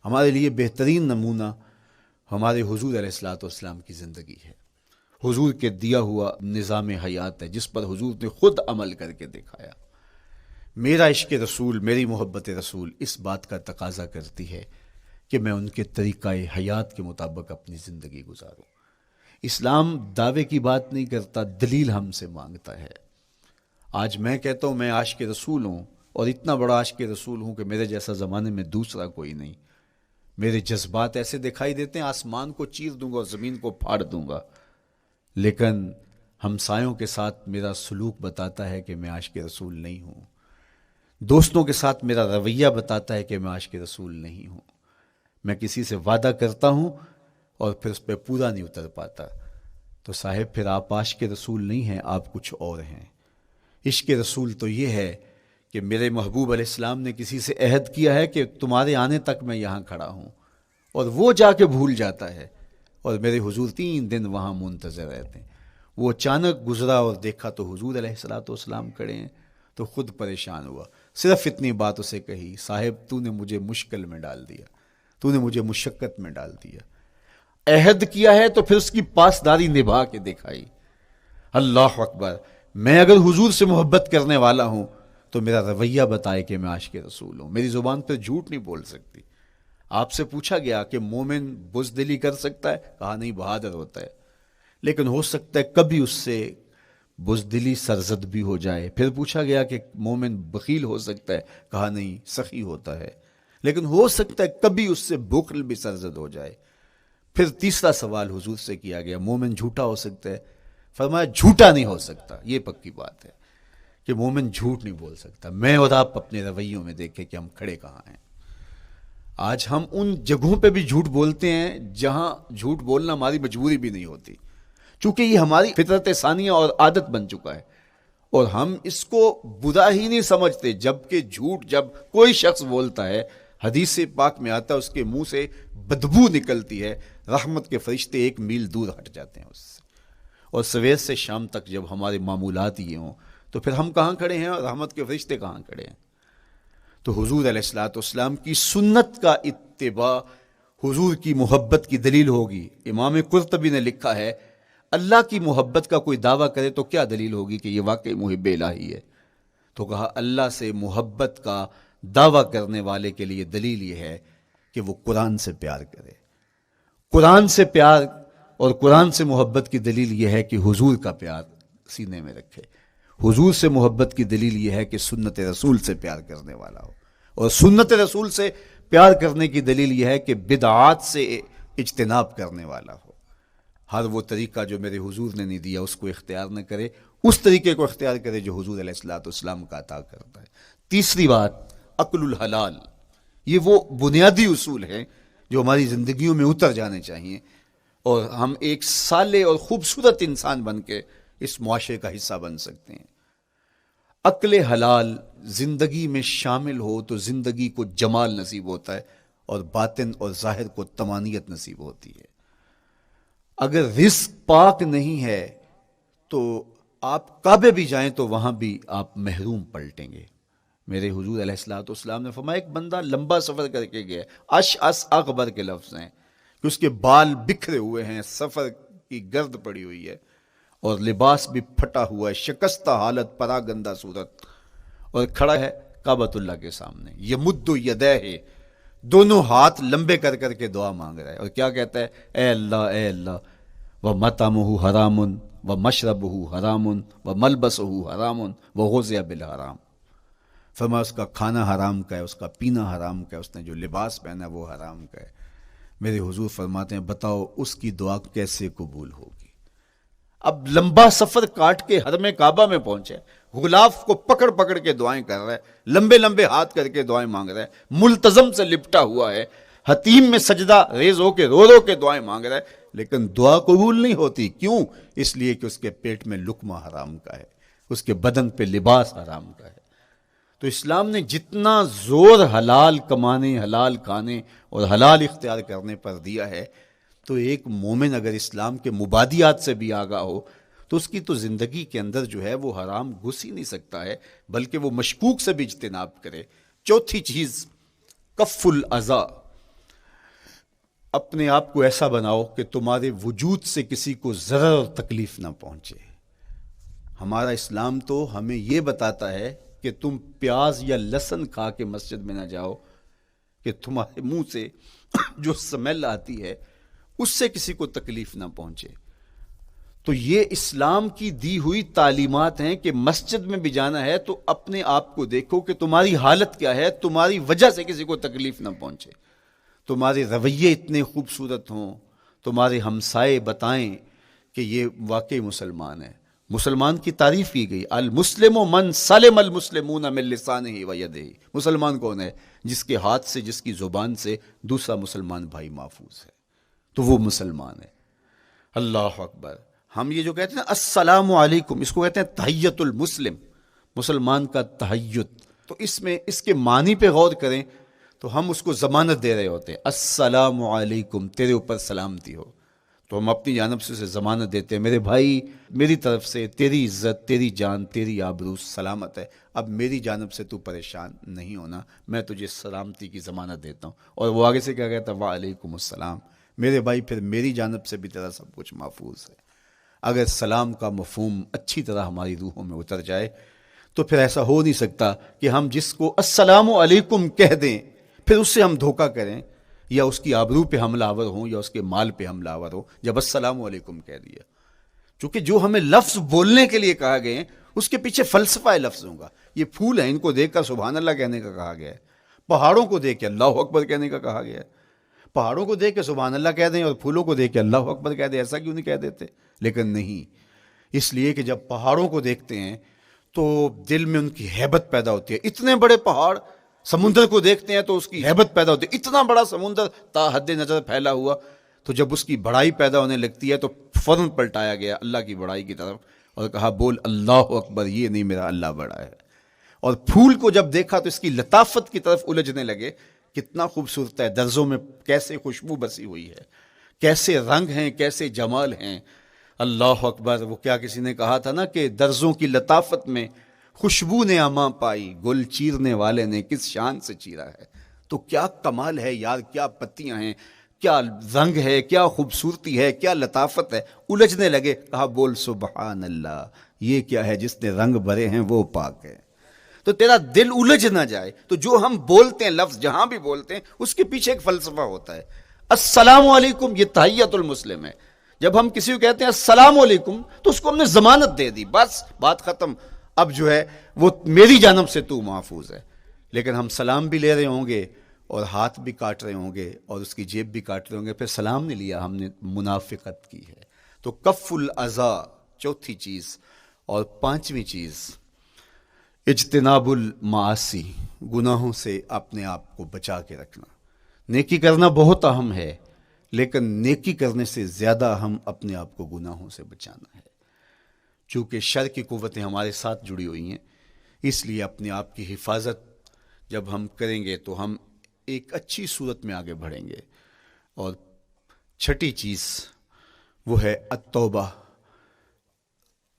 ہمارے لیے بہترین نمونہ ہمارے حضور علیہ الصلوۃ والسلام کی زندگی ہے، حضور کے دیا ہوا نظام حیات ہے جس پر حضور نے خود عمل کر کے دکھایا۔ میرا عشق رسول، میری محبت رسول اس بات کا تقاضا کرتی ہے کہ میں ان کے طریقہ حیات کے مطابق اپنی زندگی گزاروں۔ اسلام دعوے کی بات نہیں کرتا، دلیل ہم سے مانگتا ہے۔ آج میں کہتا ہوں میں عاشق رسول ہوں، اور اتنا بڑا عاشق رسول ہوں کہ میرے جیسا زمانے میں دوسرا کوئی نہیں۔ میرے جذبات ایسے دکھائی دیتے ہیں آسمان کو چیر دوں گا اور زمین کو پھاڑ دوں گا، لیکن ہمسایوں کے ساتھ میرا سلوک بتاتا ہے کہ میں عاشق رسول نہیں ہوں، دوستوں کے ساتھ میرا رویہ بتاتا ہے کہ میں عاشق رسول نہیں ہوں۔ میں کسی سے وعدہ کرتا ہوں اور پھر اس پہ پورا نہیں اتر پاتا، تو صاحب پھر آپ عاشق رسول نہیں ہیں، آپ کچھ اور ہیں۔ عشق رسول تو یہ ہے کہ میرے محبوب علیہ السلام نے کسی سے عہد کیا ہے کہ تمہارے آنے تک میں یہاں کھڑا ہوں، اور وہ جا کے بھول جاتا ہے، اور میرے حضور 3 دن وہاں منتظر رہتے ہیں۔ وہ اچانک گزرا اور دیکھا تو حضور علیہ الصلوۃ والسلام کھڑے ہیں، تو خود پریشان ہوا، صرف اتنی بات اسے کہی، صاحب تو نے مجھے مشکل میں ڈال دیا، تو نے مجھے مشقت میں ڈال دیا۔ عہد کیا ہے تو پھر اس کی پاسداری نبھا کے دکھائی۔ اللہ اکبر! میں اگر حضور سے محبت کرنے والا ہوں تو میرا رویہ بتائے کہ میں عاشق رسول ہوں۔ میری زبان پہ جھوٹ نہیں بول سکتی۔ آپ سے پوچھا گیا کہ مومن بزدلی کر سکتا ہے؟ کہا نہیں، بہادر ہوتا ہے، لیکن ہو سکتا ہے کبھی اس سے بزدلی سرزد بھی ہو جائے۔ پھر پوچھا گیا کہ مومن بخیل ہو سکتا ہے؟ کہا نہیں، سخی ہوتا ہے، لیکن ہو سکتا ہے کبھی اس سے بخل بھی سرزد ہو جائے۔ پھر تیسرا سوال حضور سے کیا گیا، مومن جھوٹا ہو سکتا ہے؟ فرمایا جھوٹا نہیں ہو سکتا، یہ پکی بات ہے کہ مومن جھوٹ نہیں بول سکتا۔ میں اور آپ اپنے رویوں میں دیکھیں کہ ہم کھڑے کہاں ہیں۔ آج ہم ان جگہوں پہ بھی جھوٹ بولتے ہیں جہاں جھوٹ بولنا ہماری مجبوری بھی نہیں ہوتی، چونکہ یہ ہماری فطرت ثانیہ اور عادت بن چکا ہے، اور ہم اس کو برا ہی نہیں سمجھتے۔ جبکہ جھوٹ جب کوئی شخص بولتا ہے، حدیث پاک میں آتا ہے اس کے منہ سے بدبو نکلتی ہے، رحمت کے فرشتے 1 میل دور ہٹ جاتے ہیں اس سے۔ اور سویر سے شام تک جب ہمارے معمولات یہ ہوں تو پھر ہم کہاں کھڑے ہیں اور رحمت کے فرشتے کہاں کھڑے ہیں؟ تو حضور علیہ الصلوۃ والسلام کی سنت کا اتباع حضور کی محبت کی دلیل ہوگی۔ امام قرطبی نے لکھا ہے، اللہ کی محبت کا کوئی دعویٰ کرے تو کیا دلیل ہوگی کہ یہ واقعی محب الہی ہے؟ تو کہا اللہ سے محبت کا دعویٰ کرنے والے کے لیے دلیل یہ ہے کہ وہ قرآن سے پیار کرے۔ قرآن سے پیار اور قرآن سے محبت کی دلیل یہ ہے کہ حضور کا پیار سینے میں رکھے. حضور سے محبت کی دلیل یہ ہے کہ سنت رسول سے پیار کرنے والا ہو, اور سنت رسول سے پیار کرنے کی دلیل یہ ہے کہ بدعات سے اجتناب کرنے والا ہو. ہر وہ طریقہ جو میرے حضور نے نہیں دیا اس کو اختیار نہ کرے, اس طریقے کو اختیار کرے جو حضور علیہ الصلوۃ والسلام کا عطا کرتا ہے. تیسری بات, عقل الحلال. یہ وہ بنیادی اصول ہیں جو ہماری زندگیوں میں اتر جانے چاہیے, اور ہم ایک صالح اور خوبصورت انسان بن کے اس معاشرے کا حصہ بن سکتے ہیں. عقل حلال زندگی میں شامل ہو تو زندگی کو جمال نصیب ہوتا ہے, اور باطن اور ظاہر کو طمانینت نصیب ہوتی ہے. اگر رزق پاک نہیں ہے تو آپ کعبے بھی جائیں تو وہاں بھی آپ محروم پلٹیں گے. میرے حضور علیہ الصلوۃ والسلام نے فرمایا ایک بندہ لمبا سفر کر کے گیا, اشعث اغبر کے لفظ ہیں کہ اس کے بال بکھرے ہوئے ہیں, سفر کی گرد پڑی ہوئی ہے, اور لباس بھی پھٹا ہوا ہے, شکستہ حالت, پراگندہ صورت, اور کھڑا ہے کعبۃ اللہ کے سامنے. یمد یدیہ, دونوں ہاتھ لمبے کر کر کے دعا مانگ رہا ہے, اور کیا کہتا ہے, اے اللہ ومطعمہ حرام ومشربہ حرام وملبسہ حرام وغذی بالحرام. فرمایا اس کا کھانا حرام کا ہے, اس کا پینا حرام کا ہے, اس نے جو لباس پہنا ہے وہ حرام کا ہے. میرے حضور فرماتے ہیں بتاؤ اس کی دعا کیسے قبول ہوگی. اب لمبا سفر کاٹ کے حرم کعبہ میں پہنچے, غلاف کو پکڑ پکڑ کے دعائیں کر رہا ہے, لمبے لمبے ہاتھ کر کے دعائیں مانگ رہا ہے, ملتزم سے لپٹا ہوا ہے, حتیم میں سجدہ ریز ہو کے رو کے دعائیں مانگ رہا ہے, لیکن دعا قبول نہیں ہوتی. کیوں؟ اس لیے کہ اس کے پیٹ میں لقمہ حرام کا ہے, اس کے بدن پہ لباس حرام کا ہے. تو اسلام نے جتنا زور حلال کمانے, حلال کھانے اور حلال اختیار کرنے پر دیا ہے, تو ایک مومن اگر اسلام کے مبادیات سے بھی آگاہ ہو تو اس کی تو زندگی کے اندر جو ہے وہ حرام گھس ہی نہیں سکتا ہے, بلکہ وہ مشکوک سے بھی اجتناب کرے. چوتھی چیز, کف الاذی. اپنے آپ کو ایسا بناؤ کہ تمہارے وجود سے کسی کو ضرر اور تکلیف نہ پہنچے. ہمارا اسلام تو ہمیں یہ بتاتا ہے کہ تم پیاز یا لہسن کھا کے مسجد میں نہ جاؤ کہ تمہارے منہ سے جو سمیل آتی ہے اس سے کسی کو تکلیف نہ پہنچے. تو یہ اسلام کی دی ہوئی تعلیمات ہیں کہ مسجد میں بھی جانا ہے تو اپنے آپ کو دیکھو کہ تمہاری حالت کیا ہے, تمہاری وجہ سے کسی کو تکلیف نہ پہنچے. تمہارے رویے اتنے خوبصورت ہوں, تمہارے ہمسائے بتائیں کہ یہ واقعی مسلمان ہے. مسلمان کی تعریف کی گئی, المسلم من سلم المسلمون من لسانہ و یدہ. مسلمان کون ہے؟ جس کے ہاتھ سے, جس کی زبان سے دوسرا مسلمان بھائی محفوظ ہے, تو وہ مسلمان ہے. اللہ اکبر. ہم یہ جو کہتے ہیں السلام علیکم, اس کو کہتے ہیں تحیت المسلم, مسلمان کا تحیت. تو اس میں اس کے معنی پہ غور کریں تو ہم اس کو ضمانت دے رہے ہوتے ہیں, السلام علیکم, تیرے اوپر سلامتی ہو. تو ہم اپنی جانب سے اسے ضمانت دیتے ہیں, میرے بھائی میری طرف سے تیری عزت, تیری جان, تیری آبرو سلامت ہے, اب میری جانب سے تو پریشان نہیں ہونا, میں تجھے سلامتی کی ضمانت دیتا ہوں. اور وہ آگے سے کیا کہتا ہے, وعلیکم السلام. میرے بھائی پھر میری جانب سے بھی تیرا سب کچھ محفوظ ہے. اگر سلام کا مفہوم اچھی طرح ہماری روحوں میں اتر جائے تو پھر ایسا ہو نہیں سکتا کہ ہم جس کو السلام علیکم کہہ دیں پھر اس سے ہم دھوکہ کریں, یا اس کی آبرو پہ حملہ آور ہوں, یا اس کے مال پہ حملہ آور ہوں جب السلام علیکم کہہ دیا. چونکہ جو ہمیں لفظ بولنے کے لیے کہا گئے ہیں اس کے پیچھے فلسفہ ہے لفظوں کا. یہ پھول ہیں, ان کو دیکھ کر سبحان اللہ کہنے کا کہا گیا ہے. پہاڑوں کو دیکھ کے اللہ اکبر کہنے کا کہا گیا ہے. پہاڑوں کو دیکھ کے سبحان اللہ کہہ دیں اور پھولوں کو دیکھ کے اللہ اکبر کہہ دیں, ایسا کیوں نہیں کہہ دیتے؟ لیکن نہیں, اس لیے کہ جب پہاڑوں کو دیکھتے ہیں تو دل میں ان کی ہیبت پیدا ہوتی ہے. اتنے بڑے پہاڑ, سمندر کو دیکھتے ہیں تو اس کی ہیبت پیدا ہوتی ہے, اتنا بڑا سمندر تا حد نظر پھیلا ہوا, تو جب اس کی بڑائی پیدا ہونے لگتی ہے تو فوراً پلٹایا گیا اللہ کی بڑائی کی طرف اور کہا بول اللہ اکبر, یہ نہیں میرا اللہ بڑا ہے. اور پھول کو جب دیکھا تو اس کی لطافت کی طرف الجھنے لگے, کتنا خوبصورت ہے, درزوں میں کیسے خوشبو بسی ہوئی ہے, کیسے رنگ ہیں, کیسے جمال ہیں. اللہ اکبر. وہ کیا کسی نے کہا تھا نا کہ درزوں کی لطافت میں خوشبو نے اماں پائی, گل چیرنے والے نے کس شان سے چیرا ہے. تو کیا کمال ہے یار, کیا پتیاں ہیں, کیا رنگ ہے, کیا خوبصورتی ہے, کیا لطافت ہے. الجھنے لگے, کہا بول سبحان اللہ, یہ کیا ہے, جس نے رنگ بھرے ہیں وہ پاک ہے. تو تیرا دل الجھ نہ جائے. تو جو ہم بولتے ہیں لفظ جہاں بھی بولتے ہیں اس کے پیچھے ایک فلسفہ ہوتا ہے. السلام علیکم یہ تحیت المسلم ہے. جب ہم کسی کو کہتے ہیں السلام علیکم تو اس کو ہم نے ضمانت دے دی، بس بات ختم، اب جو ہے وہ میری جانب سے تو محفوظ ہے۔ لیکن ہم سلام بھی لے رہے ہوں گے اور ہاتھ بھی کاٹ رہے ہوں گے اور اس کی جیب بھی کاٹ رہے ہوں گے، پھر سلام نہیں لیا، ہم نے منافقت کی ہے۔ تو کف الاذی چوتھی چیز، اور پانچویں چیز اجتناب المعاصی، گناہوں سے اپنے آپ کو بچا کے رکھنا۔ نیکی کرنا بہت اہم ہے، لیکن نیکی کرنے سے زیادہ ہم اپنے آپ کو گناہوں سے بچانا ہے۔ چونکہ شر کی قوتیں ہمارے ساتھ جڑی ہوئی ہیں، اس لیے اپنے آپ کی حفاظت جب ہم کریں گے تو ہم ایک اچھی صورت میں آگے بڑھیں گے۔ اور چھٹی چیز وہ ہے التوبہ،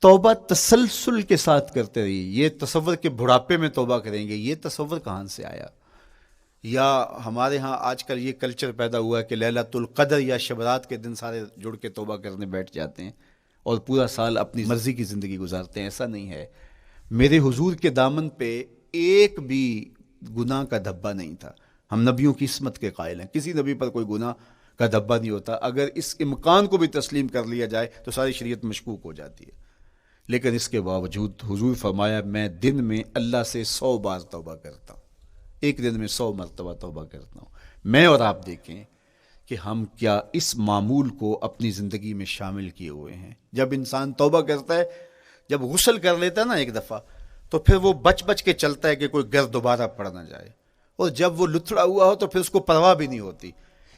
توبہ تسلسل کے ساتھ کرتے رہیے۔ یہ تصور کہ بڑھاپے میں توبہ کریں گے، یہ تصور کہاں سے آیا؟ یا ہمارے ہاں آج کل یہ کلچر پیدا ہوا ہے کہ لیلۃ القدر یا شبرات کے دن سارے جڑ کے توبہ کرنے بیٹھ جاتے ہیں اور پورا سال اپنی مرضی کی زندگی گزارتے ہیں۔ ایسا نہیں ہے۔ میرے حضور کے دامن پہ ایک بھی گناہ کا دھبا نہیں تھا۔ ہم نبیوں کی عصمت کے قائل ہیں، کسی نبی پر کوئی گناہ کا دھبا نہیں ہوتا۔ اگر اس امکان کو بھی تسلیم کر لیا جائے تو ساری شریعت مشکوک ہو جاتی ہے، لیکن اس کے باوجود حضور فرمایا میں دن میں اللہ سے 100 بار توبہ کرتا ہوں، ایک دن میں 100 مرتبہ توبہ کرتا ہوں۔ میں اور آپ دیکھیں کہ ہم کیا اس معمول کو اپنی زندگی میں شامل کیے ہوئے ہیں۔ جب انسان توبہ کرتا ہے، جب غسل کر لیتا ہے نا ایک دفعہ، تو پھر وہ بچ بچ کے چلتا ہے کہ کوئی گرد دوبارہ پڑ نہ جائے، اور جب وہ لتھڑا ہوا ہو تو پھر اس کو پرواہ بھی نہیں ہوتی۔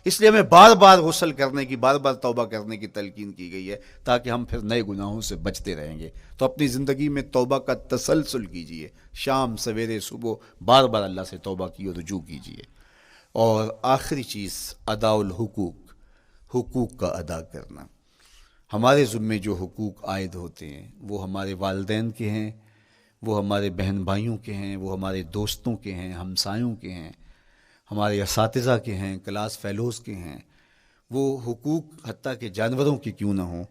اس لیے ہمیں بار بار غسل کرنے کی، بار بار توبہ کرنے کی تلقین کی گئی ہے، تاکہ ہم پھر نئے گناہوں سے بچتے رہیں گے۔ تو اپنی زندگی میں توبہ کا تسلسل کیجئے، شام سویرے صبح بار بار اللہ سے توبہ کی اور رجوع کیجئے۔ اور آخری چیز ادا الحقوق، حقوق کا ادا کرنا۔ ہمارے ذمے جو حقوق عائد ہوتے ہیں وہ ہمارے والدین کے ہیں، وہ ہمارے بہن بھائیوں کے ہیں، وہ ہمارے دوستوں کے ہیں، ہمسایوں کے ہیں، ہمارے اساتذہ کے ہیں، کلاس فیلوز کے ہیں۔ وہ حقوق حتیٰ کہ جانوروں کی کیوں نہ ہوں،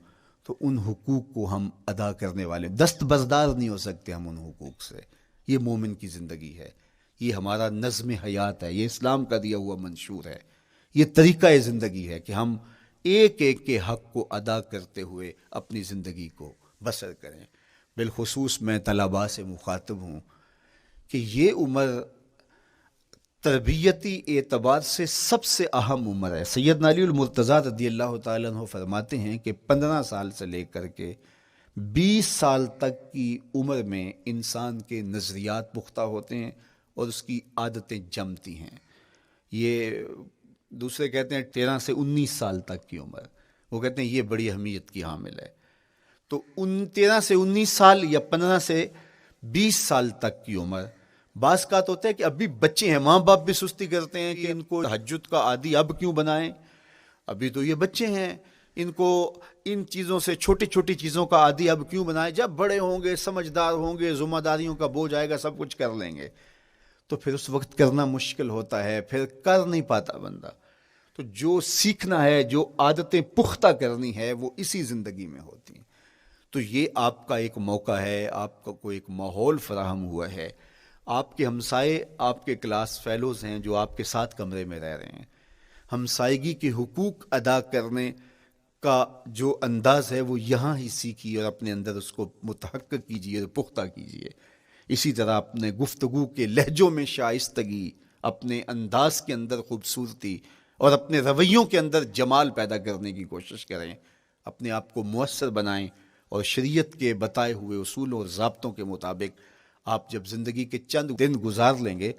تو ان حقوق کو ہم ادا کرنے والے، دست بردار نہیں ہو سکتے ہم ان حقوق سے۔ یہ مومن کی زندگی ہے، یہ ہمارا نظم حیات ہے، یہ اسلام کا دیا ہوا منشور ہے، یہ طریقہ زندگی ہے کہ ہم ایک ایک کے حق کو ادا کرتے ہوئے اپنی زندگی کو بسر کریں۔ بالخصوص میں طلباء سے مخاطب ہوں کہ یہ عمر تربیتی اعتبار سے سب سے اہم عمر ہے۔ سیدنا علی المرتضیٰ رضی اللہ تعالیٰ عنہ فرماتے ہیں کہ 15 سال سے لے کر کے 20 سال تک کی عمر میں انسان کے نظریات پختہ ہوتے ہیں اور اس کی عادتیں جمتی ہیں۔ یہ دوسرے کہتے ہیں 13 سے 19 سال تک کی عمر، وہ کہتے ہیں یہ بڑی اہمیت کی حامل ہے۔ تو 13 سے 19 سال یا 15 سے 20 سال تک کی عمر، بعض کا تو ہوتا ہے کہ ابھی بچے ہیں، ماں باپ بھی سستی کرتے ہیں کہ ان کو تہجد کا عادی اب کیوں بنائیں، ابھی تو یہ بچے ہیں، ان کو ان چیزوں سے، چھوٹی چھوٹی چیزوں کا عادی اب کیوں بنائیں، جب بڑے ہوں گے، سمجھدار ہوں گے، ذمہ داریوں کا بوجھ آئے گا، سب کچھ کر لیں گے۔ تو پھر اس وقت کرنا مشکل ہوتا ہے، پھر کر نہیں پاتا بندہ۔ تو جو سیکھنا ہے، جو عادتیں پختہ کرنی ہے، وہ اسی زندگی میں ہوتی ہیں۔ تو یہ آپ کا ایک موقع ہے، آپ کو ایک ماحول فراہم ہوا ہے۔ آپ کے ہمسائے آپ کے کلاس فیلوز ہیں جو آپ کے ساتھ کمرے میں رہ رہے ہیں۔ ہمسائیگی کے حقوق ادا کرنے کا جو انداز ہے وہ یہاں ہی سیکھیے اور اپنے اندر اس کو متحقق کیجیے اور پختہ کیجیے۔ اسی طرح اپنے گفتگو کے لہجوں میں شائستگی، اپنے انداز کے اندر خوبصورتی اور اپنے رویوں کے اندر جمال پیدا کرنے کی کوشش کریں۔ اپنے آپ کو مؤثر بنائیں اور شریعت کے بتائے ہوئے اصول اور ضابطوں کے مطابق آپ جب زندگی کے چند دن گزار لیں گے،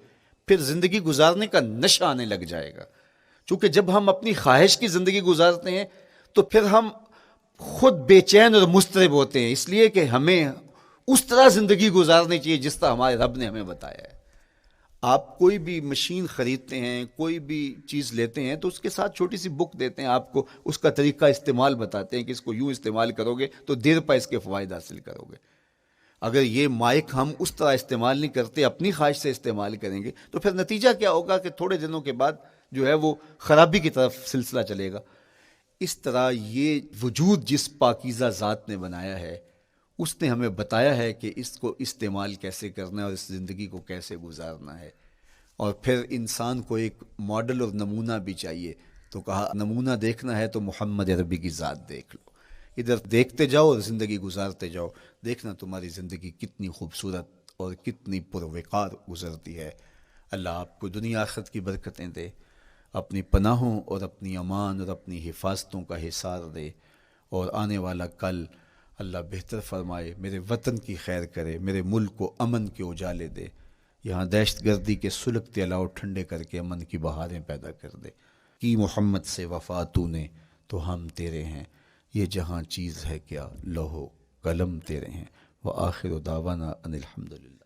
پھر زندگی گزارنے کا نشہ آنے لگ جائے گا۔ چونکہ جب ہم اپنی خواہش کی زندگی گزارتے ہیں تو پھر ہم خود بے چین اور مضطرب ہوتے ہیں، اس لیے کہ ہمیں اس طرح زندگی گزارنی چاہیے جس طرح ہمارے رب نے ہمیں بتایا ہے۔ آپ کوئی بھی مشین خریدتے ہیں، کوئی بھی چیز لیتے ہیں تو اس کے ساتھ چھوٹی سی بک دیتے ہیں، آپ کو اس کا طریقہ استعمال بتاتے ہیں کہ اس کو یوں استعمال کرو گے تو دیر پا اس کے فوائد حاصل کرو گے۔ اگر یہ مائک ہم اس طرح استعمال نہیں کرتے، اپنی خواہش سے استعمال کریں گے تو پھر نتیجہ کیا ہوگا کہ تھوڑے دنوں کے بعد جو ہے وہ خرابی کی طرف سلسلہ چلے گا۔ اس طرح یہ وجود جس پاکیزہ ذات نے بنایا ہے، اس نے ہمیں بتایا ہے کہ اس کو استعمال کیسے کرنا ہے اور اس زندگی کو کیسے گزارنا ہے۔ اور پھر انسان کو ایک ماڈل اور نمونہ بھی چاہیے تو کہا نمونہ دیکھنا ہے تو محمد عربی کی ذات دیکھ لو، ادھر دیکھتے جاؤ اور زندگی گزارتے جاؤ، دیکھنا تمہاری زندگی کتنی خوبصورت اور کتنی پروقار گزرتی ہے۔ اللہ آپ کو دنیا آخرت کی برکتیں دے، اپنی پناہوں اور اپنی امان اور اپنی حفاظتوں کا حصار دے، اور آنے والا کل اللہ بہتر فرمائے، میرے وطن کی خیر کرے، میرے ملک کو امن کے اجالے دے، یہاں دہشت گردی کے سلگتے الاؤ ٹھنڈے کر کے امن کی بہاریں پیدا کر دے۔ کی محمد سے وفا تو نے تو ہم تیرے ہیں، یہ جہاں چیز ہے کیا لوح و قلم تیرے ہیں۔ وآخر دعوانا ان الحمدللہ۔